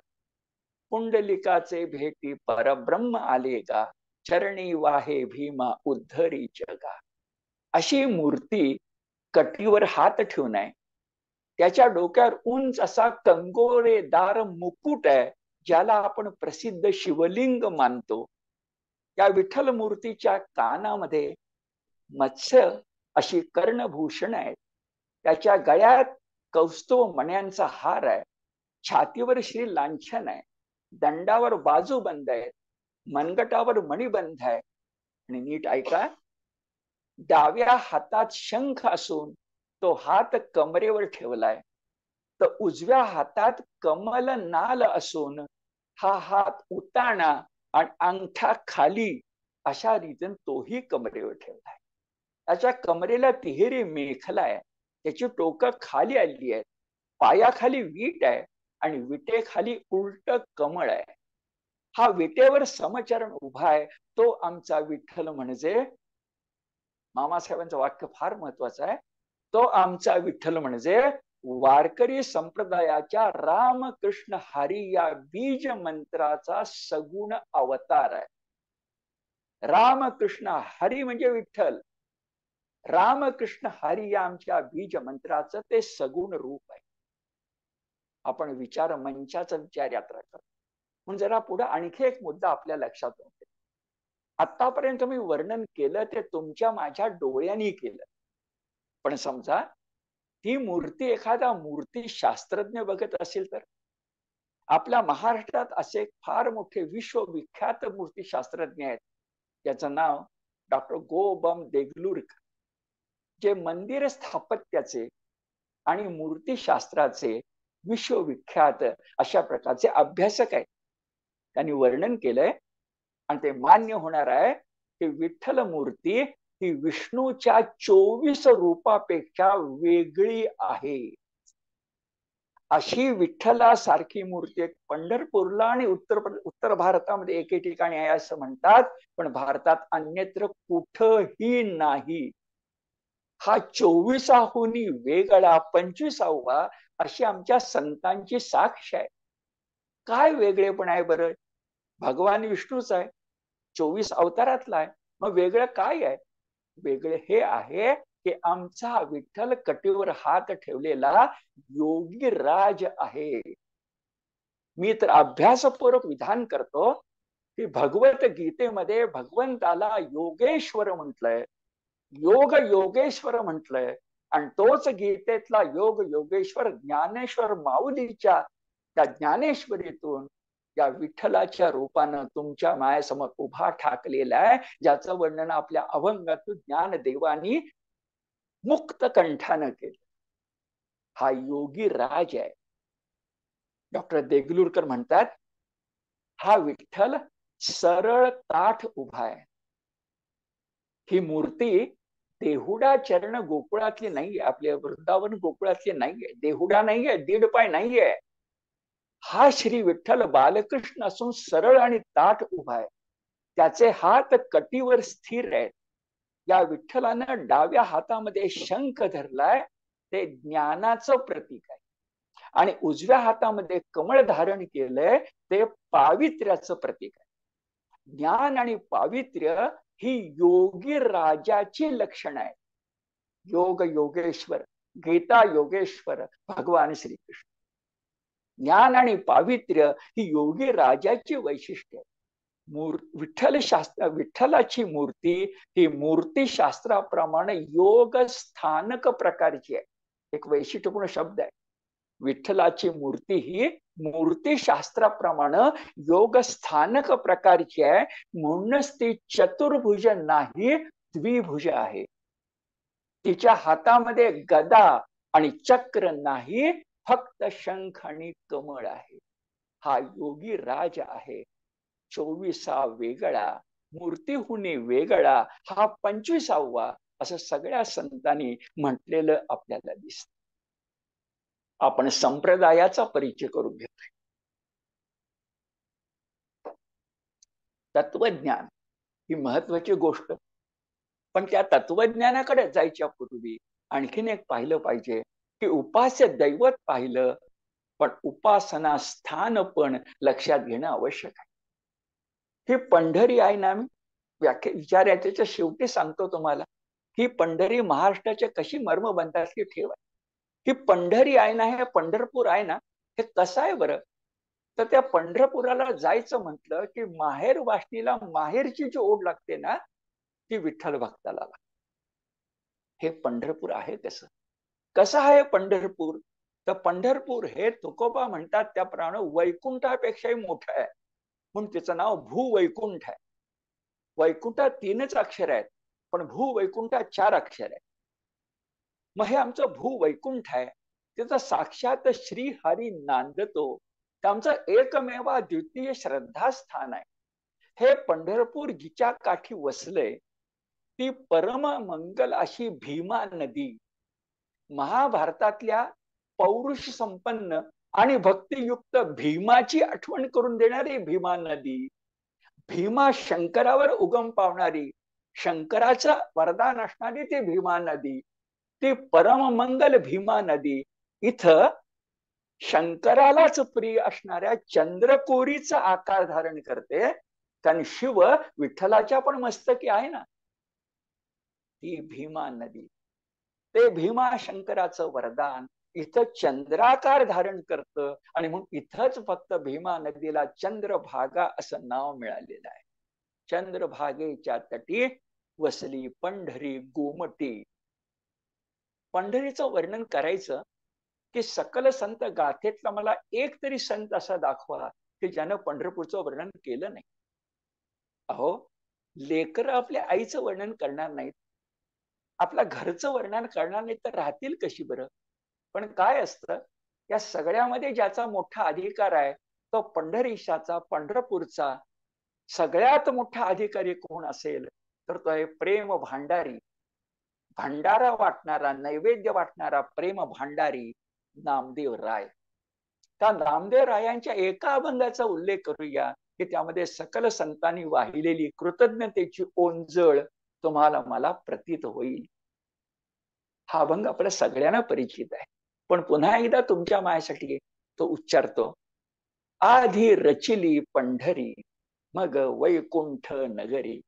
पुंडलिकाचे भेटी परब्रह्म आले का, चरणी वाहे भीमा उद्धरी जगा. अशी मूर्ती कटीवर हात ठेवून आहे, त्याच्या डोक्यावर उंच असा कंगोरेदार मुकुट आहे, ज्याला आपण प्रसिद्ध शिवलिंग मानतो. या विठ्ठल मूर्तीच्या कानामध्ये मत्स्य अशी कर्णभूषण आहेत, त्याच्या गळ्यात कौस्तुभ मण्यांचा हार आहे, छातीवर श्री लांछन आहे, दंडावर बाजूबंद आहे, मनगटावर मणिबंध आहे. आणि नीट ऐका, डाव्या हातात शंख असून तो हात कमरेवर ठेवलाय, तर उजव्या हातात कमल नाल असून हा हात उताना आणि अंगठा खाली अशा रीतीने तोही कमरेवर ठेवलाय. त्याच्या कमरेला तिहेरी मेखला आहे, त्याची टोकं खाली आली आहेत, पायाखाली वीट आहे आणि विटेखाली उलट कमळ आहे. हा विटेवर समचरण उभा आहे, तो आमचा विठ्ठल. म्हणजे मामासाहेबांचं वाक्य फार महत्वाचं आहे, तो आमचा विठ्ठल म्हणजे वारकरी संप्रदायाच्या रामकृष्ण हरी या बीज मंत्राचा सगुण अवतार आहे. रामकृष्ण हरी म्हणजे विठ्ठल, रामकृष्ण हरी या आमच्या बीज मंत्राचं ते सगुण रूप आहे. आपण विचार मंचाचा विचार यात्रा करतो. म्हणून जरा पुढे आणखी एक मुद्दा आपल्या लक्षात येतो. आतापर्यंत मी वर्णन केलं ते तुमच्या माझ्या डोळ्यांनी केलं, पण समजा ही मूर्ती एखादा मूर्ती शास्त्रज्ञ बघत असेल तर. आपल्या महाराष्ट्रात असे फार मोठे विश्वविख्यात मूर्ती शास्त्रज्ञ आहेत, त्याचं नाव डॉक्टर गो बम देगलूरकर, जे मंदिर स्थापत्याचे आणि मूर्तीशास्त्राचे विश्वविख्यात अशा प्रकारचे अभ्यासक आहेत. त्यांनी वर्णन केलंय आणि ते मान्य होणार आहे की विठ्ठल मूर्ती ही विष्णूच्या 24 रूपापेक्षा वेगळी आहे. अशी विठ्ठलासारखी मूर्ती पंढरपूरला आणि उत्तर भारतामध्ये एके ठिकाणी आहे असं म्हणतात, पण भारतात अन्यत्र कुठंही नाही. हा 24 वेगळा 25वा अशी आमच्या संतांची साक्ष आहे. काय वेगळेपण आहे बरं? भगवान विष्णूच आहे, 24 अवतारातला आहे, मग वेगळं काय आहे? वेगळे हे आहे की आमचा विठ्ठल कटीवर हात ठेवलेला योगी राज आहे. मी तर अभ्यासपूर्वक विधान करतो की भगवत गीतेमध्ये भगवंताला योगेश्वर म्हटलंय, योग योगेश्वर म्हटलंय, आणि तोच गीतेतला योग योगेश्वर ज्ञानेश्वर माऊलीच्या त्या ज्ञानेश्वरीतून या विठ्ठलाच्या रूपानं तुमच्या मायासमोर उभा ठाकलेला आहे, ज्याचं वर्णन आपल्या अभंगातून ज्ञानदेवानी मुक्त कंठानं केलं. हा योगी राज आहे. डॉक्टर देगलूरकर म्हणतात, हा विठ्ठल सरळ ताठ उभा आहे. ही मूर्ती देहुडा चरण गोकुळातली नाहीये, आपल्या वृंदावन गोकुळातली नाहीये, देहुडा नाहीये, दीड पाय नाहीये. हा श्री विठ्ठल बालकृष्ण असून सरळ आणि ताठ उभा आहे. त्याचे हात कटीवर स्थिर आहेत. या विठ्ठलानं डाव्या हातामध्ये शंख धरलाय ते ज्ञानाचं प्रतीक आहे. आणि उजव्या हातामध्ये कमळ धारण केलंय ते पावित्र्याचं प्रतीक आहे. ज्ञान आणि पावित्र्य ही योगी राजाची लक्षणं आहेत. योग योगेश्वर, गीता योगेश्वर भगवान श्रीकृष्ण. ज्ञान आणि पावित्र्य ही योगी राजाची वैशिष्ट्य आहे. विठ्ठलाची मूर्ती ही मूर्ती शास्त्राप्रमाणे योग स्थानक प्रकारची आहे. एक वैशिष्ट्यपूर्ण शब्द आहे. विठ्ठलाची मूर्ती ही मूर्ती शास्त्राप्रमाणे योग स्थानक प्रकारची आहे. म्हणूनच ती चतुर्भुज नाही, द्विभुज आहे. तिच्या हातामध्ये गदा आणि चक्र नाही, फक्त शंख आणि कमळ आहे. हा योगी राज आहे. 24 वेगळा, मूर्तीहुनी वेगळा, हा 25वा, असं सगळ्या संतांनी म्हटलेलं आपल्याला दिसत. आपण संप्रदायाचा परिचय करून घेतोय. तत्वज्ञान ही महत्वाची गोष्ट, पण त्या तत्वज्ञानाकडे जायच्या पूर्वी आणखीन एक पाहिलं पाहिजे की उपास्य दैवत पाहिलं, पण उपासना स्थान पण लक्षात घेणं आवश्यक आहे. ही पंढरी आहे ना, मी विचाराच्या शेवटी सांगतो तुम्हाला, ही पंढरी महाराष्ट्राच्या कशी मर्म बनतात की ठेवा. ही पंढरी आहे ना, हे पंढरपूर आहे ना, हे कसं आहे बरं. तर त्या पंढरपुराला जायचं म्हटलं की माहेर वासनीला माहेरची जी ओढ लागते ना, ती विठ्ठल भक्ताला. हे पंढरपूर आहे कसं. कसं आहे पंढरपूर. तर पंढरपूर हे तुकोबा म्हणतात त्याप्रमाणे वैकुंठापेक्षाही मोठं आहे, म्हणून त्याचं नाव भूवैकुंठ आहे. वैकुंठात 3च अक्षर आहेत, पण भूवैकुंठात 4 अक्षर आहेत. मग हे आमचं भूवैकुंठ आहे. त्याचा साक्षात श्री हरी नांदतो. आमचं एकमेवा द्वितीय श्रद्धास्थान आहे. हे पंढरपूर जिच्या काठी वसलंय ती परम मंगल अशी भीमा नदी, महाभारतातल्या पौरुष संपन्न आणि भक्तियुक्त भीमाची आठवण करून देणारी भीमा नदी, भीमा शंकरावर उगम पावणारी, शंकराचं वरदान असणारी ती भीमा नदी, ती परममंगल भीमा नदी इथं शंकरालाच प्रिय असणाऱ्या चंद्रकोरीचा आकार धारण करते. कारण शिव विठ्ठलाच्या पण मस्तकी आहे ना, ती भीमा नदी. ते भीमा शंकराचं वरदान इथं चंद्राकार धारण करतं, आणि म्हणून इथंच फक्त भीमा नदीला चंद्रभागा असं नाव मिळालेलं आहे. चंद्रभागेच्या तटी वसली पंढरी गोमटी. पंढरीचं वर्णन करायचं की सकल संत गाथेतला मला एक तरी संत असा दाखवा की ज्यानं पंढरपूरचं वर्णन केलं नाही. अहो, लेकर आपल्या आईचं वर्णन करणार नाहीत, आपल्या घरचं वर्णन करणार नाही, तर राहतील कशी बरं. पण काय असतं, या सगळ्यामध्ये ज्याचा मोठा अधिकार आहे तो पंढरीशाचा, पंढरपूरचा. सगळ्यात मोठा अधिकारी कोण असेल तर तो आहे प्रेम भांडारी, भंडारा वाटणारा, नैवेद्य वाटणारा प्रेम भांडारी नामदेव राय. त्या नामदेव रायांच्या एका अभंगाचा उल्लेख करूया की त्यामध्ये सकल संतांनी वाहिलेली कृतज्ञतेची ओंजळ तुम्हाला मला प्रतीत होईल. हा अभंग आपल्या सगळ्यांना परिचित आहे, पण पुन्हा एकदा तुमच्या मायासाठी तो उच्चारतो. आधी रचिली पंढरी, मग वैकुंठ नगरी.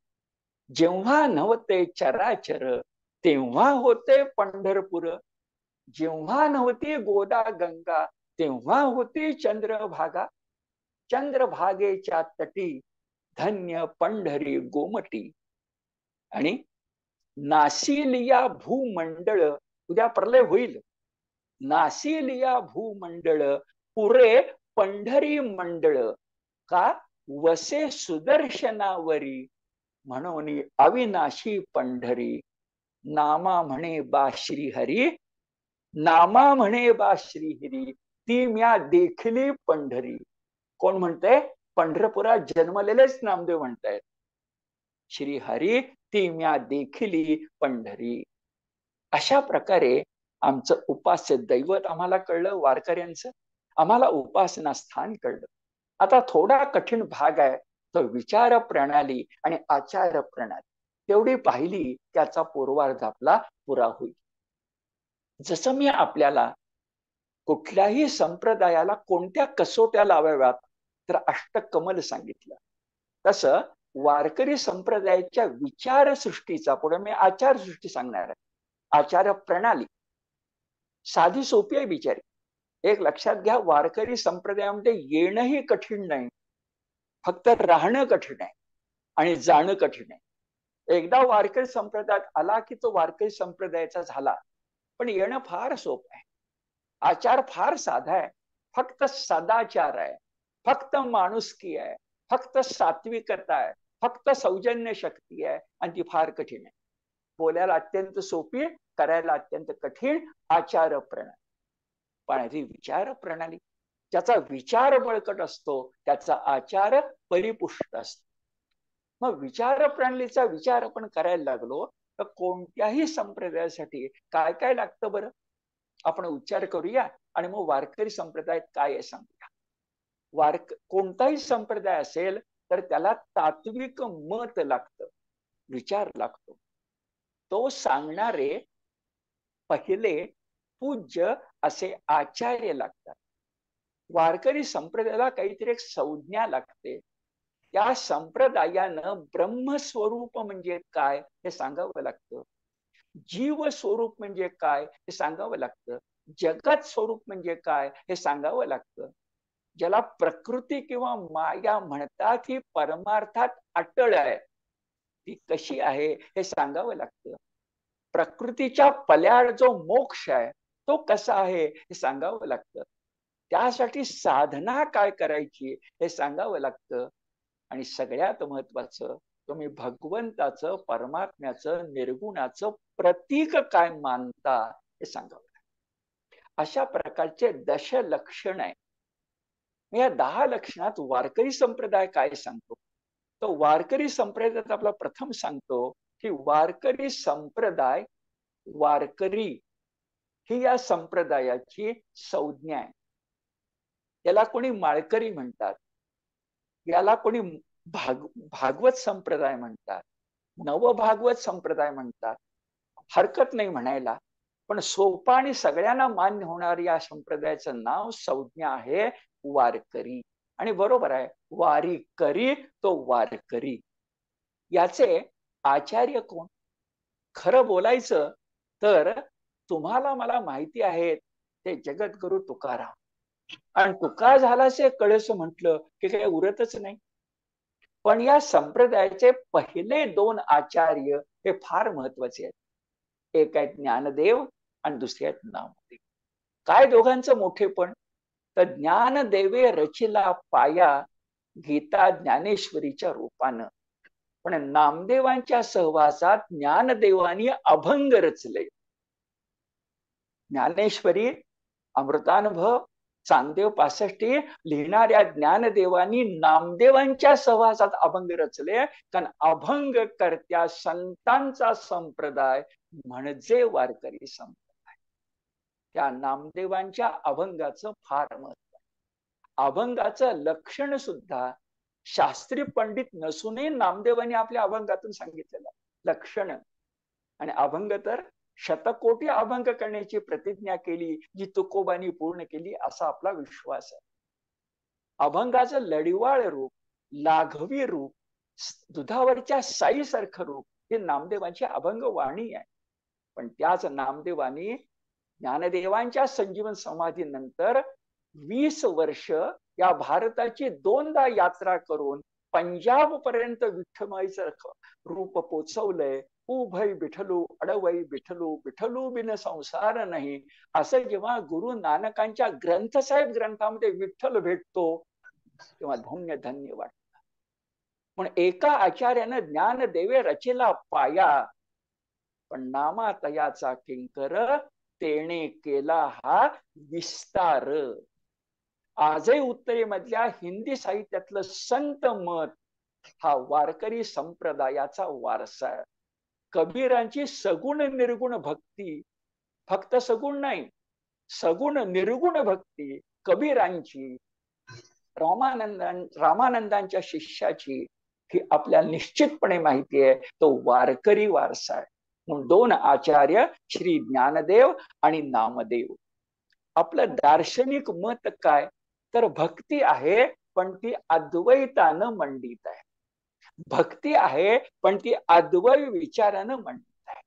जेव्हा नव्हते चराचर, तेव्हा होते पंढरपूर. जेव्हा नव्हती गोदा गंगा, तेव्हा होती चंद्रभागा. चंद्रभागेच्या तटी धन्य पंढरी गोमटी. आणि नासिलिया भूमंडळ, उद्या प्रलय होईल, नासिलिया भूमंडळ पुरे पंढरी मंडळ. का वसे सुदर्शनावरी, म्हणून अविनाशी पंढरी. नामा म्हणे बा श्रीहरी, नामा म्हणे बा श्रीहरी, ती म्या देखली पंढरी. कोण म्हणते? पंढरपुरात जन्मलेलेच नामदेव म्हणतायत. श्रीहरी ती म्या देखली पंढरी. अशा प्रकारे आमचं उपास्य दैवत आम्हाला कळलं, वारकऱ्यांचं आम्हाला उपासना स्थान कळलं. आता थोडा कठीण भाग आहे तो विचार प्रणाली आणि आचार प्रणाली. तेवढी पाहिली त्याचा पूर्वार्ध आपला पुरा होईल. जसं मी आपल्याला कुठल्याही संप्रदायाला कोणत्या कसोट्या लावाव्यात तर अष्टकमल सांगितलं, तसं वारकरी संप्रदायाच्या विचारसृष्टीचा पुढे मी आचारसृष्टी सांगणार आहे. आचार प्रणाली साधी सोपी आहे बिचारी. एक लक्षात घ्या, वारकरी संप्रदायामध्ये येणंही कठीण नाही, फक्त राहणं कठीण आहे आणि जाणं कठीण आहे. एकदा वारकरी संप्रदायात आला की तो वारकरी संप्रदायाचा झाला. पण येणं फार सोपं आहे. आचार फार साधा आहे, फक्त सदाचार आहे, फक्त माणुसकी आहे, फक्त सात्विकता आहे, फक्त सौजन्य शक्ती आहे, आणि ती फार कठीण आहे. बोलायला अत्यंत सोपी, करायला अत्यंत कठीण आचार प्रणाली. पण ही विचार प्रणाली, ज्याचा विचार बळकट असतो त्याचा आचार परिपुष्ट असतो. मग विचार प्रणालीचा विचार आपण करायला लागलो तर कोणत्याही संप्रदायासाठी काय काय लागतं बरं, आपण उच्चार करूया आणि मग वारकरी संप्रदायात काय आहे सांगूया. कोणताही संप्रदाय असेल तर त्याला तात्विक मत लागतं, विचार लागतो. तो सांगणारे पहिले पूज्य असे आचार्य लागतात. वारकरी संप्रदायाला काहीतरी एक संज्ञा लागते. त्या संप्रदायानं ब्रह्मस्वरूप म्हणजे काय हे सांगावं लागतं, जीव स्वरूप म्हणजे काय हे सांगावं लागतं, जगत स्वरूप म्हणजे काय हे सांगावं लागतं. ज्याला प्रकृती किंवा माया म्हणतात ही परमार्थात अटळ आहे, ती कशी आहे हे सांगावं लागतं. प्रकृतीच्या पल्याड जो मोक्ष आहे तो कसा आहे हे सांगावं लागतं. त्यासाठी साधना काय करायची हे सांगावं लागतं. आणि सगळ्यात महत्वाचं, तुम्ही भगवंताचं, परमात्म्याचं, निर्गुणाचं प्रतीक काय मानता हे सांगावं लागतं. अशा प्रकारचे दशलक्षण आहे. या 10 लक्षणात वारकरी संप्रदाय काय सांगतो, तो वारकरी संप्रदायात आपला प्रथम सांगतो की वारकरी संप्रदाय, वारकरी ही या संप्रदायाची संज्ञा आहे. याला कोणी माळकरी म्हणतात, याला कोणी भागवत संप्रदाय म्हणतात, नवभागवत संप्रदाय म्हणतात. हरकत नाही म्हणायला, पण सोपा आणि सगळ्यांना मान्य होणारी या संप्रदायाचं नाव, संज्ञा आहे वारकरी. आणि बरोबर आहे, वारी करी तो वारकरी. याचे आचार्य कोण? खरं बोलायचं तर तुम्हाला मला माहिती आहेत ते जगद्गुरु तुकाराम. आणि तुका झालासे कळस म्हटलं की काही उरतच नाही. पण या संप्रदायाचे पहिले 2 आचार्य हे फार महत्वाचे आहेत. एक आहेत ज्ञानदेव आणि दुसरे आहेत नामदेव. काय दोघांचं मोठेपण, तर ज्ञानदेवे रचिला पाया गीता ज्ञानेश्वरीच्या रूपानं, पण नामदेवांच्या सहवासात ज्ञानदेवानी अभंग रचले. ज्ञानेश्वरी, अमृतानुभव, चांगदेव 65 लिहिणाऱ्या ज्ञानदेवानी नामदेवांच्या सहवासात अभंग रचले. कारण अभंग करत्या संतांचा संप्रदाय म्हणजे वारकरी संप्रदाय. त्या नामदेवांच्या अभंगाचं फार महत्व आहे. अभंगाचं लक्षण सुद्धा शास्त्री पंडित नसूनही नामदेवांनी आपल्या अभंगातून सांगितलेलं लक्षण. आणि अभंग तर शतकोटी अभंग करण्याची प्रतिज्ञा केली जी तुकोबांनी पूर्ण केली असा आपला विश्वास आहे. अभंगाचं लढिवाळ रूप, लाघवी रूप, दुधावरच्या साईसारखं रूप हे नामदेवांची अभंग वाणी आहे. पण त्याच नामदेवानी ज्ञानदेवांच्या संजीवन समाधीनंतर 20 वर्ष या भारताची 2दा यात्रा करून पंजाब पर्यंत विठ्ठलमाईचं रूप पोचवलंय. उभय विठ्ठलू अडवई विठ्ठलू, विठ्ठलू बिन संसार नाही, असं जेव्हा गुरु नानकांच्या ग्रंथसाहेब ग्रंथामध्ये विठ्ठल भेटतो तेव्हा धन्य धन्य वाटतं. पण एका आचार्यानं ज्ञानदेवे रचिला पाया, पण नामातयाचा किंकर तेने केला हा विस्तार. आजही उत्तरेमधल्या हिंदी साहित्यातलं संत मत हा वारकरी संप्रदायाचा वारसा आहे. कबीरांची सगुण निर्गुण भक्ती, फक्त सगुण नाही, सगुण निर्गुण भक्ती कबीरांची, रामानंदांच्या शिष्याची ही आपल्याला निश्चितपणे माहिती आहे. तो वारकरी वारसा आहे. म्हणून दोन आचार्य श्री ज्ञानदेव आणि नामदेव. आपलं दार्शनिक मत काय, तर भक्ती आहे पण ती अद्वैतानं मंडित आहे. भक्ती आहे पण ती अद्वैत विचारानं मंडित आहे.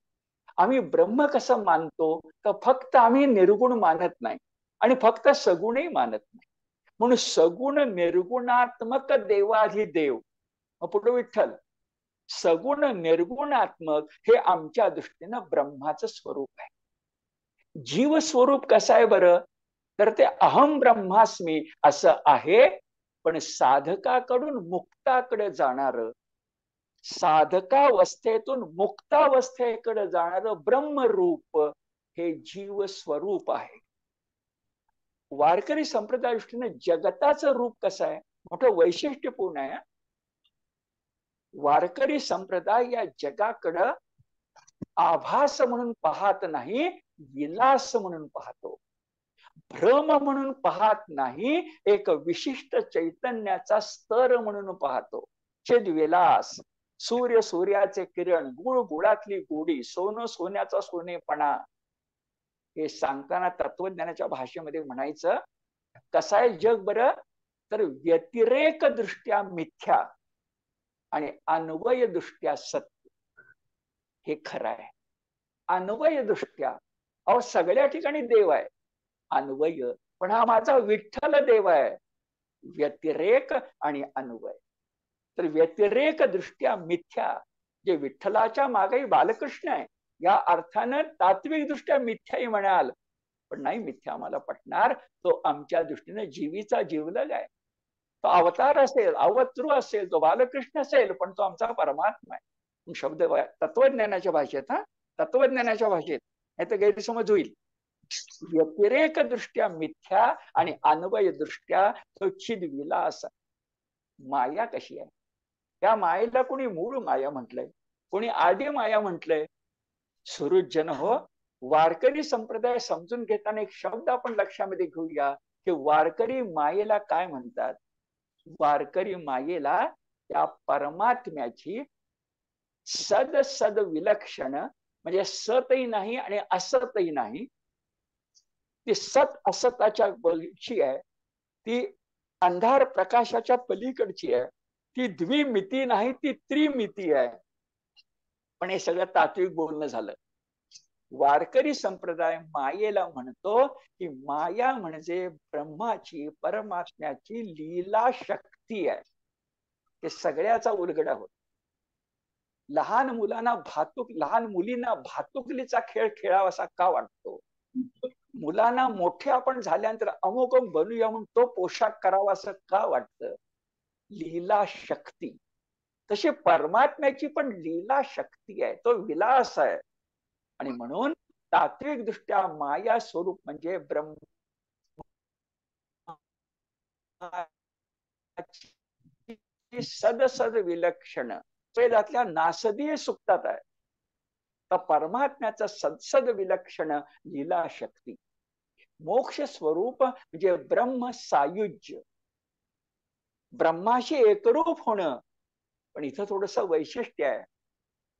आम्ही ब्रह्म कसं मानतो, तर फक्त आम्ही निर्गुण मानत नाही आणि फक्त सगुणही मानत नाही. म्हणून सगुण निर्गुणात्मक देवाधिदेव, पुढे विठ्ठल. सगुण निर्गुणात्मक हे आमच्या दृष्टीनं ब्रह्माचं स्वरूप आहे. जीव स्वरूप कसं आहे बरं, तर ते अहम ब्रह्मास्मी असं आहे. पण साधकाकडून मुक्ताकडे जाणार, साधकावस्थेतून मुक्तावस्थेकडे जाणार ब्रह्मरूप हे जीव स्वरूप आहे. वारकरी संप्रदाय दृष्टीने जगताचं रूप कसं आहे, मोठं वैशिष्ट्यपूर्ण आहे. वारकरी संप्रदाय या जगाकडं आभास म्हणून पाहत नाही, विलास म्हणून पाहतो. भ्रम म्हणून पाहत नाही, एक विशिष्ट चैतन्याचा स्तर म्हणून पाहतो. चिदविलास, सूर्य सूर्याचे किरण, गुळ गुळातली गोडी, सोनं सोन्याचा सोनेपणा, हे सांगताना तत्वज्ञानाच्या भाषेमध्ये म्हणायचं कसं आहे जग बरं, तर व्यतिरेक दृष्ट्या मिथ्या आणि अन्वय दृष्ट्या सत्य, हे खरं आहे. अन्वय दृष्ट्या अहो सगळ्या ठिकाणी देव आहे, अन्वय, पण हा माझा विठ्ठल देव आहे. व्यतिरेक आणि अन्वय. तर व्यतिरेक दृष्ट्या मिथ्या, जे विठ्ठलाच्या मागे बालकृष्ण आहे या अर्थानं तात्विक दृष्ट्या मिथ्याही म्हणाल, पण नाही मिथ्या आम्हाला पटणार. तो आमच्या दृष्टीने जीवीचा जीवलग आहे. तो अवतार असेल, अवतृ असेल, तो बालकृष्ण असेल, पण तो आमचा परमात्मा आहे. शब्द तत्वज्ञानाच्या भाषेत, तत्वज्ञानाच्या भाषेत, नाही तर गैरसमज होईल. व्यतिरेक दृष्ट्या मिथ्या आणि अन्वय दृष्ट्या तो चिदविलास. माया कशी आहे, त्या मायेला कोणी मूळ माया म्हटलंय, कोणी आदी माया म्हटलंय. सुहृदजन हो, वारकरी संप्रदाय समजून घेताना एक शब्द आपण लक्षामध्ये घेऊया की वारकरी मायेला काय म्हणतात. वारकरी मायेला त्या परमात्म्याची सद सद विलक्षण, म्हणजे सतही नाही आणि असतही नाही, ती सत असताच्या पलीकडची आहे, ती अंधार प्रकाशाच्या पलीकडची आहे, ती द्विमिती नाही, ती त्रिमिती आहे. पण हे सगळं तात्विक बोलणं झालं. वारकरी संप्रदाय मायेला म्हणतो की माया म्हणजे ब्रह्माची, परमात्म्याची लीला शक्ती आहे. ते सगळ्याचा उलगडा होत. लहान मुलींना भातुकलीचा खेळ खेळावासा का वाटतो, मुलांना मोठे आपण झाल्यानंतर अमुक बनूया म्हणून तो पोशाख करावा असं का वाटतं. लीला शक्ती. तशी परमात्म्याची पण लीला शक्ती आहे, तो विलास आहे. आणि म्हणून तात्विक दृष्ट्या माया स्वरूप म्हणजे ब्रह्म सदसद विलक्षण, वेदातल्या नासदीय सुक्तात आहे. तर परमात्म्याचं सदसद विलक्षण लीला शक्ती. मोक्ष स्वरूप म्हणजे ब्रह्म सायुज्य, ब्रह्माशी एकरूप होणं. पण इथं थोडस वैशिष्ट्य आहे.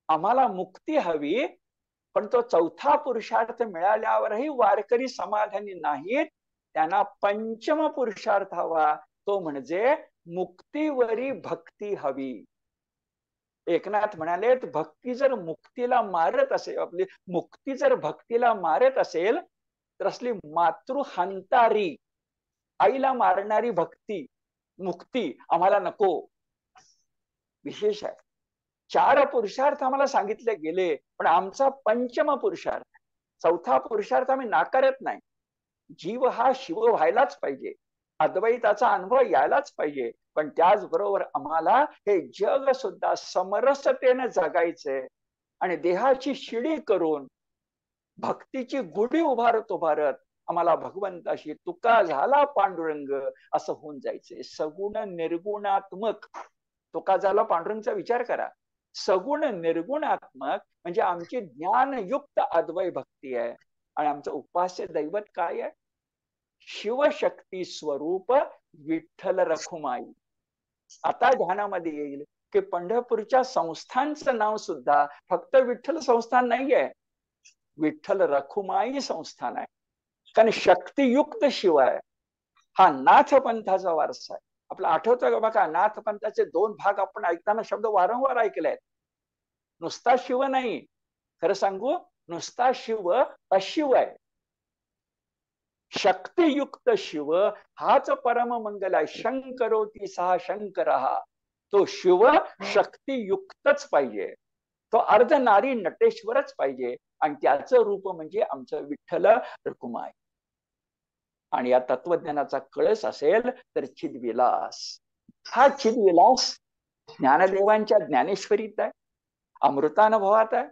आम्हाला मुक्ती हवी, पण तो चौथा पुरुषार्थ मिळाल्यावरही वारकरी समाधानी नाहीत. त्यांना पंचम पुरुषार्थ हवा, तो म्हणजे मुक्तीवरी भक्ती हवी. एकनाथ म्हणाले, भक्ती जर मुक्तीला मारत असेल, आपली मुक्ती जर भक्तीला मारत असेल, तर असली मातृहंतारी, आईला मारणारी भक्ती मुक्ती आम्हाला नको. विशेष आहे. 4 पुरुषार्थ आम्हाला सांगितले गेले, पण आमचा पंचम पुरुषार्थ, चौथा पुरुषार्थ आम्ही नाकारत नाही. जीव हा शिव व्हायलाच पाहिजे, अद्वैताचा अनुभव यायलाच पाहिजे, पण त्याचबरोबर आम्हाला हे जग सुद्धा समरसतेने जगायचंय. आणि देहाची शिडी करून भक्तीची गुढी उभारत उभारत आम्हाला भगवंताशी तुका झाला पांडुरंग असं होऊन जायचंय. सगुण निर्गुणात्मक तुका झाला पांडुरंगचा विचार करा. सगुण निर्गुणात्मक म्हणजे आमची ज्ञानयुक्त अद्वैत भक्ती आहे. आणि आमचं उपास्य दैवत काय आहे, शिवशक्ती स्वरूप विठ्ठल रखुमाई. आता ध्यानामध्ये येईल की पंढरपूरच्या संस्थांचं नाव सुद्धा फक्त विठ्ठल संस्थान नाहीये, विठ्ठल रखुमाई संस्थान आहे. कारण शक्तियुक्त शिवाय हा नाथ पंथाचा वारसा आहे. आपला आठवतं का बघा, नाथ पंथाचे दोन भाग आपण ऐकताना शब्द वारंवार ऐकले आहेत. नुसता शिव नाही, खरं सांगू, नुसता शिव अशिव आहे. शक्तियुक्त शिव हाच परम मंगल आहे. शंकरोती सा शंकर, तो शिव शक्तियुक्तच पाहिजे, तो अर्ध नारी नटेश्वरच पाहिजे. आणि त्याचं रूप म्हणजे आमचं विठ्ठल रखुमाई. आणि या तत्वज्ञानाचा कळस असेल तर चिदविलास. हा चिदविलास ज्ञानदेवांच्या ज्ञानेश्वरीत आहे, अमृतानुभवात आहे,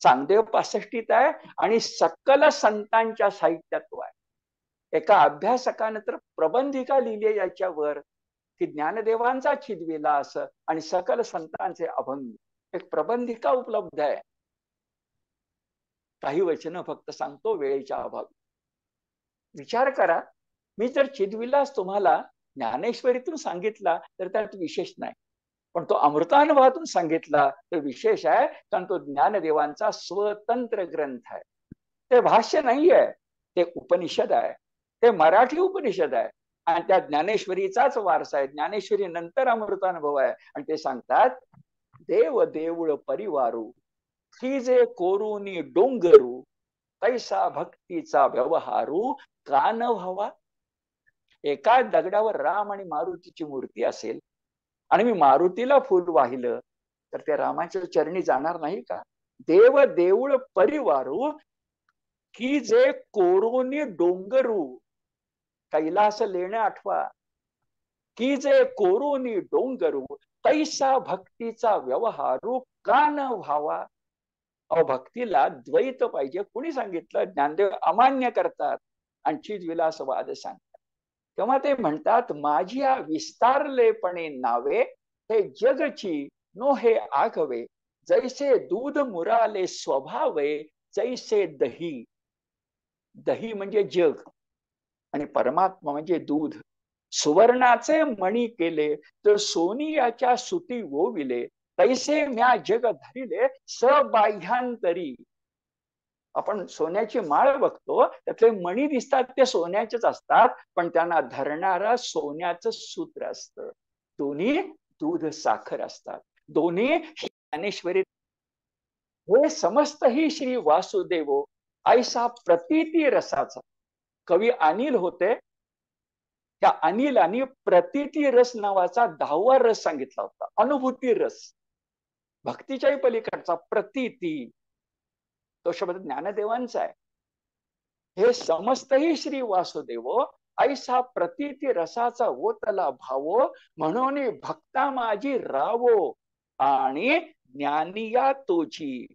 चांगदेव 65 आहे आणि सकल संतांच्या साहित्यात आहे. एका अभ्यासकानं तर प्रबंधिका लिहिली याच्यावर की ज्ञानदेवांचा चिदविलास आणि सकल संतांचे अभंग. एक प्रबंधिका उपलब्ध आहे. काही वचनं फक्त सांगतो वेळेच्या अभावी. विचार करा, मी जर चिदविलास तुम्हाला ज्ञानेश्वरीतून सांगितला तर त्यात विशेष नाही, पण तो अमृतानुभवातून सांगितला तर विशेष आहे. कारण तो ज्ञानदेवांचा स्वतंत्र ग्रंथ आहे. ते भाष्य नाहीये, ते उपनिषद आहे, ते मराठी उपनिषद आहे आणि त्या ज्ञानेश्वरीचाच वारसा आहे. ज्ञानेश्वरी नंतर अमृतानुभव आहे. आणि ते सांगतात, देव देऊळ परिवारू की जे कोरुनी डोंगरू, तैसा भक्तीचा व्यवहारू कान व्हावा. एका दगडावर राम आणि मारुतीची मूर्ती असेल आणि मी मारुतीला फुल वाहिलं तर त्या रामाच्या चरणी जाणार नाही का? देव देऊळ परिवारू की जे कोरोनी डोंगरू, कैलास लेणं आठवा, की जे कोरोनी डोंगरू, तैसा भक्तीचा व्यवहारू कान व्हावा. अहो, भक्तीला द्वैत पाहिजे. कुणी सांगितलं? ज्ञानदेव अमान्य करतात आणि चिदविलासवाद सांगतात. तेव्हा ते म्हणतात, माझ्या विस्तारलेपणे नावे हे जगची नो हे आगवे, जैसे दूध मुराले स्वभावे जैसे दही. दही म्हणजे जग आणि परमात्मा म्हणजे दूध. सुवर्णाचे मणी केले तर सोनियाच्या सुती ओविले, तैसे म्या जग धरिले सबाह्यांतरी. आपण सोन्याची माळ बघतो, त्यातले मणी दिसतात ते सोन्याचेच असतात, पण त्यांना धरणारा सोन्याचं सूत्र असतं. दोन्ही दूध साखर असतात. दोन्ही ज्ञानेश्वरी. हे समस्त ही श्री वासुदेवो ऐसा प्रतीती रसाचा. कवी अनिल होते, त्या अनिलांनी प्रतीती रस नावाचा 10वा रस सांगितला होता. अनुभूती रस, भक्तीच्याही पलीकडचा प्रतीती, तो शब्द ज्ञानदेवांचा आहे. हे समस्तही श्री वासुदेवो ऐसा प्रतीती रसाचा ओतला भावो, म्हणून भक्ता माझी रावो आणि ज्ञानिया तोची.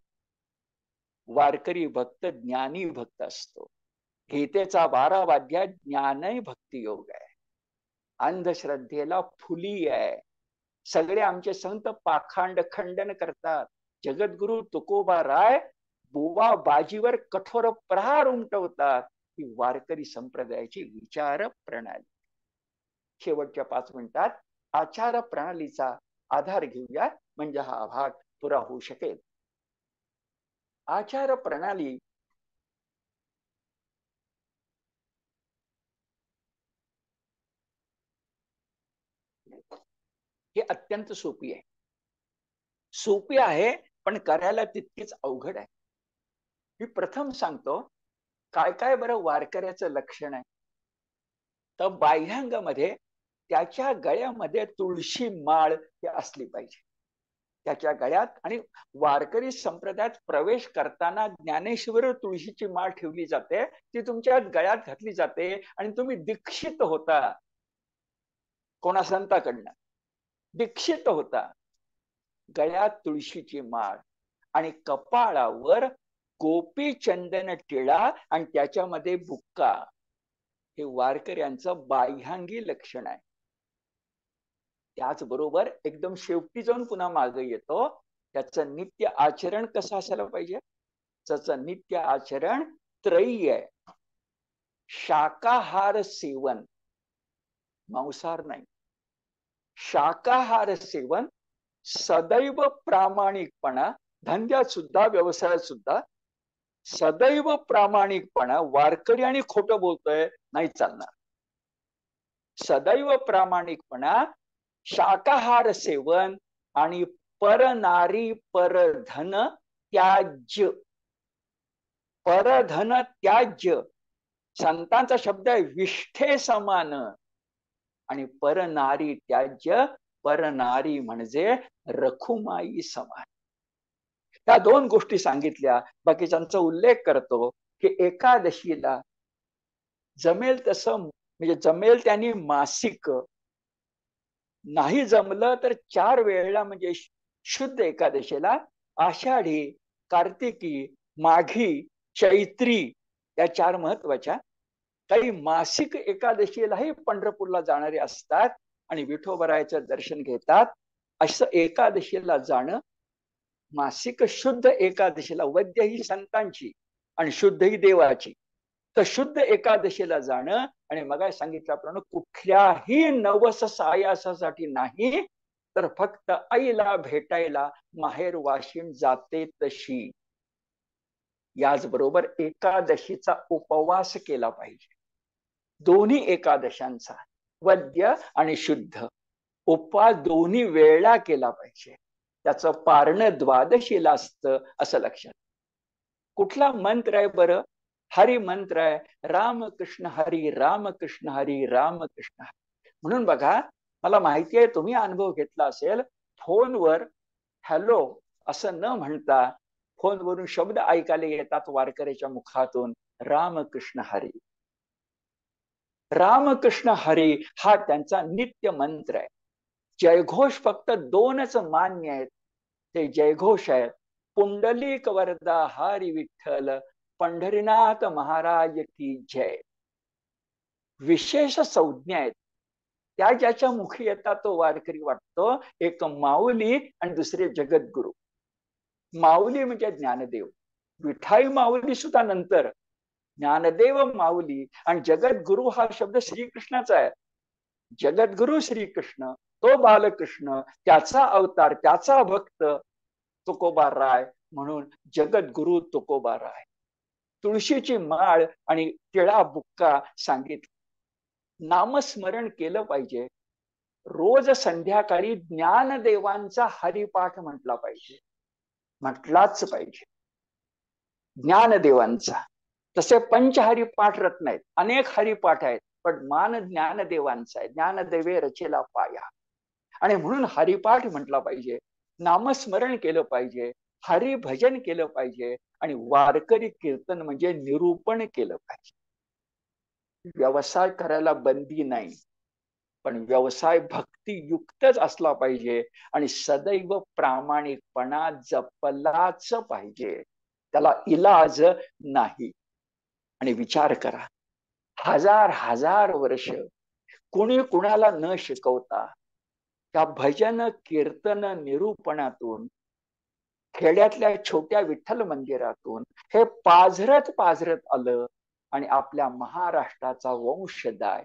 वारकरी भक्त ज्ञानी भक्त असतो. गीतेचा 12वा अध्याय ज्ञानही भक्ती योग आहे. अंधश्रद्धेला फुली आहे. सगळे आमचे संत पाखांड खंडन करतात. जगद्गुरु तुकोबा राय बुवा बाजीवर कठोर प्रहार उमटवतात. ही वारकरी संप्रदायाची विचार प्रणाली. शेवटच्या 5 मिनिटात आचार प्रणालीचा आधार घेऊया, म्हणजे हा भाग पुरा होऊ शकेल. आचार प्रणाली ही अत्यंत सोपी आहे. सोपी आहे पण करायला तितकीच अवघड आहे. मी प्रथम सांगतो काय काय बरं वारकऱ्याचं लक्षण आहे. तर बाह्यांगामध्ये त्याच्या गळ्यामध्ये तुळशी माळ ही असली पाहिजे. त्याच्या गळ्यात, आणि वारकरी संप्रदायात प्रवेश करताना ज्ञानेश्वर तुळशीची माळ ठेवली जाते, ती तुमच्या गळ्यात घातली जाते आणि तुम्ही दीक्षित होता. कोणा संताकडनं दीक्षित होता. गळ्यात तुळशीची माळ आणि कपाळावर गोपी चंदन टिळा आणि त्याच्यामध्ये बुक्का. हे वारकऱ्यांचं बाह्यांगी लक्षण आहे. त्याचबरोबर एकदम शेवटी जाऊन पुन्हा मागे येतो, त्याचं नित्य आचरण कसं असायला पाहिजे. त्याचं नित्य आचरण त्रयी आहे. शाकाहार सेवन, मांसाहार नाही. शाकाहार सेवन, सदैव प्रामाणिकपणा, धंद्यात सुद्धा व्यवसायात सुद्धा सदैव प्रामाणिकपणा. वारकरी आणि खोटं बोलतोय नाही चालणार. सदैव प्रामाणिकपणा, शाकाहार सेवन आणि परनारी परधन त्याज्य. परधन त्याज्य, संतांचा शब्द आहे विष्ठे समान. आणि परनारी त्याज्य, परनारी म्हणजे रखुमाई समान. त्या दोन गोष्टी सांगितल्या. बाकीच्यांचा उल्लेख करतो की एकादशीला जमेल तसं, म्हणजे जमेल त्यांनी मासिक, नाही जमलं तर 4 वेळेला, म्हणजे शुद्ध एकादशीला, आषाढी, कार्तिकी, माघी, चैत्री, या 4 महत्वाच्या. काही मासिक एकादशीलाही पंढरपूरला जाणारे असतात आणि विठोबरायाचं दर्शन घेतात. असं एकादशीला जाणं, मासिक शुद्ध एकादशीला, वद्य ही संतांची आणि शुद्ध ही देवाची, तर शुद्ध एकादशीला जाणं. आणि मग सांगितल्याप्रमाणे कुठल्याही नवस सायासासाठी नाही, तर फक्त आईला भेटायला माहेर वाशिम जाते तशी. याचबरोबर एकादशीचा उपवास केला पाहिजे. दोन्ही एकादशांचा, वद्य आणि शुद्ध, उपवास दोन्ही वेळा केला पाहिजे. त्याचं पारण द्वादशीला असतं असं लक्षात. कुठला मंत्र आहे बरं? हरी मंत्र आहे. रामकृष्ण हरी, रामकृष्ण हरी, रामकृष्ण हरी. म्हणून बघा, मला माहिती आहे तुम्ही अनुभव घेतला असेल, फोनवर हॅलो असं न म्हणता फोनवरून शब्द ऐकायला येतात वारकऱ्याच्या मुखातून, रामकृष्ण हरी. रामकृष्ण हरी हा त्यांचा नित्य मंत्र आहे. जयघोष फक्त 2च मान्य आहेत. ते जयघोष आहेत, पुंडलिक वरदा हरी विठ्ठल, पंढरीनाथ महाराज की जय. विशेष संज्ञा आहेत, त्या ज्याच्या मुखी येतात तो वारकरी वाटतो. एक माऊली आणि दुसरे जगद्गुरु. माऊली म्हणजे ज्ञानदेव, विठाई माऊली सुद्धा नंतर, ज्ञानदेव माऊली. आणि जगद्गुरु हा शब्द श्रीकृष्णाचा आहे. जगद्गुरु श्रीकृष्ण, तो बालकृष्ण, त्याचा अवतार, त्याचा भक्त तुकोबा राय, म्हणून जगद्गुरु तुकोबा राय. तुळशीची माळ आणि तिळा बुक्का सांगितलं. नामस्मरण केलं पाहिजे. रोज संध्याकाळी ज्ञानदेवांचा हरिपाठ म्हटला पाहिजे, म्हटलाच पाहिजे ज्ञानदेवांचा. तसे पंचहरिपाठ रत्न आहेत, अनेक हरिपाठ आहेत, पण मान ज्ञानदेवांचा आहे. ज्ञानदेवे रचेला पाया. आणि म्हणून हरिपाठ म्हटला पाहिजे, नामस्मरण केलं पाहिजे, हरिभजन केलं पाहिजे, आणि वारकरी कीर्तन म्हणजे निरूपण केलं पाहिजे. व्यवसाय करायला बंदी नाही, पण व्यवसाय भक्तियुक्तच असला पाहिजे आणि सदैव प्रामाणिकपणा जपलाच पाहिजे. त्याला इलाज नाही. आणि विचार करा, हजार वर्ष कोणी कुणाला न शिकवता त्या भजन कीर्तन निरूपणातून, खेड्यातल्या छोट्या विठ्ठल मंदिरातून हे पाझरत आलं. आणि आपल्या महाराष्ट्राचा वंशदाय,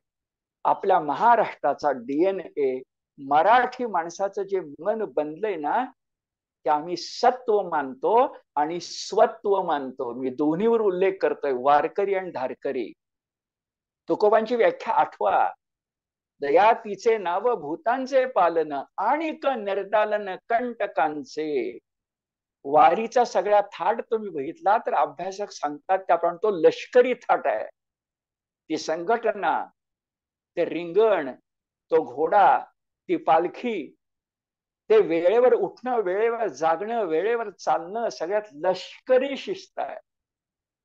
आपल्या महाराष्ट्राचा DNA, मराठी माणसाचं जे मन बनलंय ना, ते आम्ही सत्व मानतो आणि स्वत्व मानतो. मी दोन्हीवर उल्लेख करतोय, वारकरी आणि धारकरी. तुकोबांची व्याख्या आठवा. दया तिचे नाव भूतांचे पालन, आणि निर्दालन कंटकांचे. वारीचा सगळा थाट तुम्ही बघितला तर अभ्यासक सांगतात त्याप्रमाणे तो लष्करी थाट आहे. ती संघटना, ते रिंगण, तो घोडा, ती पालखी, ते वेळेवर उठणं, वेळेवर जागणं, वेळेवर चालणं, सगळ्यात लष्करी शिस्त आहे.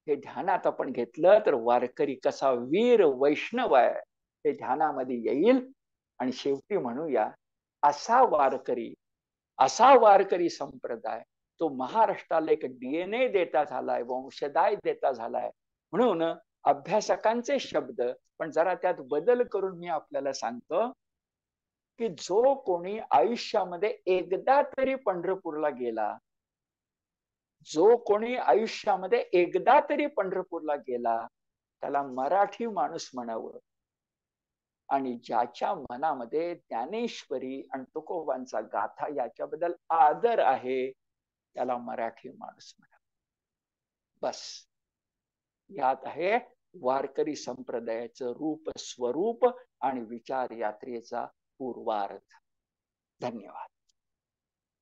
हे ध्यानात आपण घेतलं तर वारकरी कसा वीर वैष्णव आहे हे ध्यानामध्ये येईल. आणि शेवटी म्हणूया, असा वारकरी संप्रदाय तो महाराष्ट्राला एक DNA देता झालाय, वंशदाय देता झालाय. म्हणून अभ्यासकांचे शब्द, पण जरा त्यात बदल करून मी आपल्याला सांगतो की जो कोणी आयुष्यामध्ये एकदा तरी पंढरपूरला गेला, जो कोणी आयुष्यामध्ये एकदा तरी पंढरपूरला गेला, त्याला मराठी माणूस म्हणावं. आणि ज्याच्या मनामध्ये ज्ञानेश्वरी आणि तुकोबांचा गाथा याच्याबद्दल आदर आहे त्याला मराठी माणूस म्हणा. बस यात आहे वारकरी संप्रदायाचं रूप स्वरूप आणि विचार यात्रेचा पूर्वार्थ. धन्यवाद.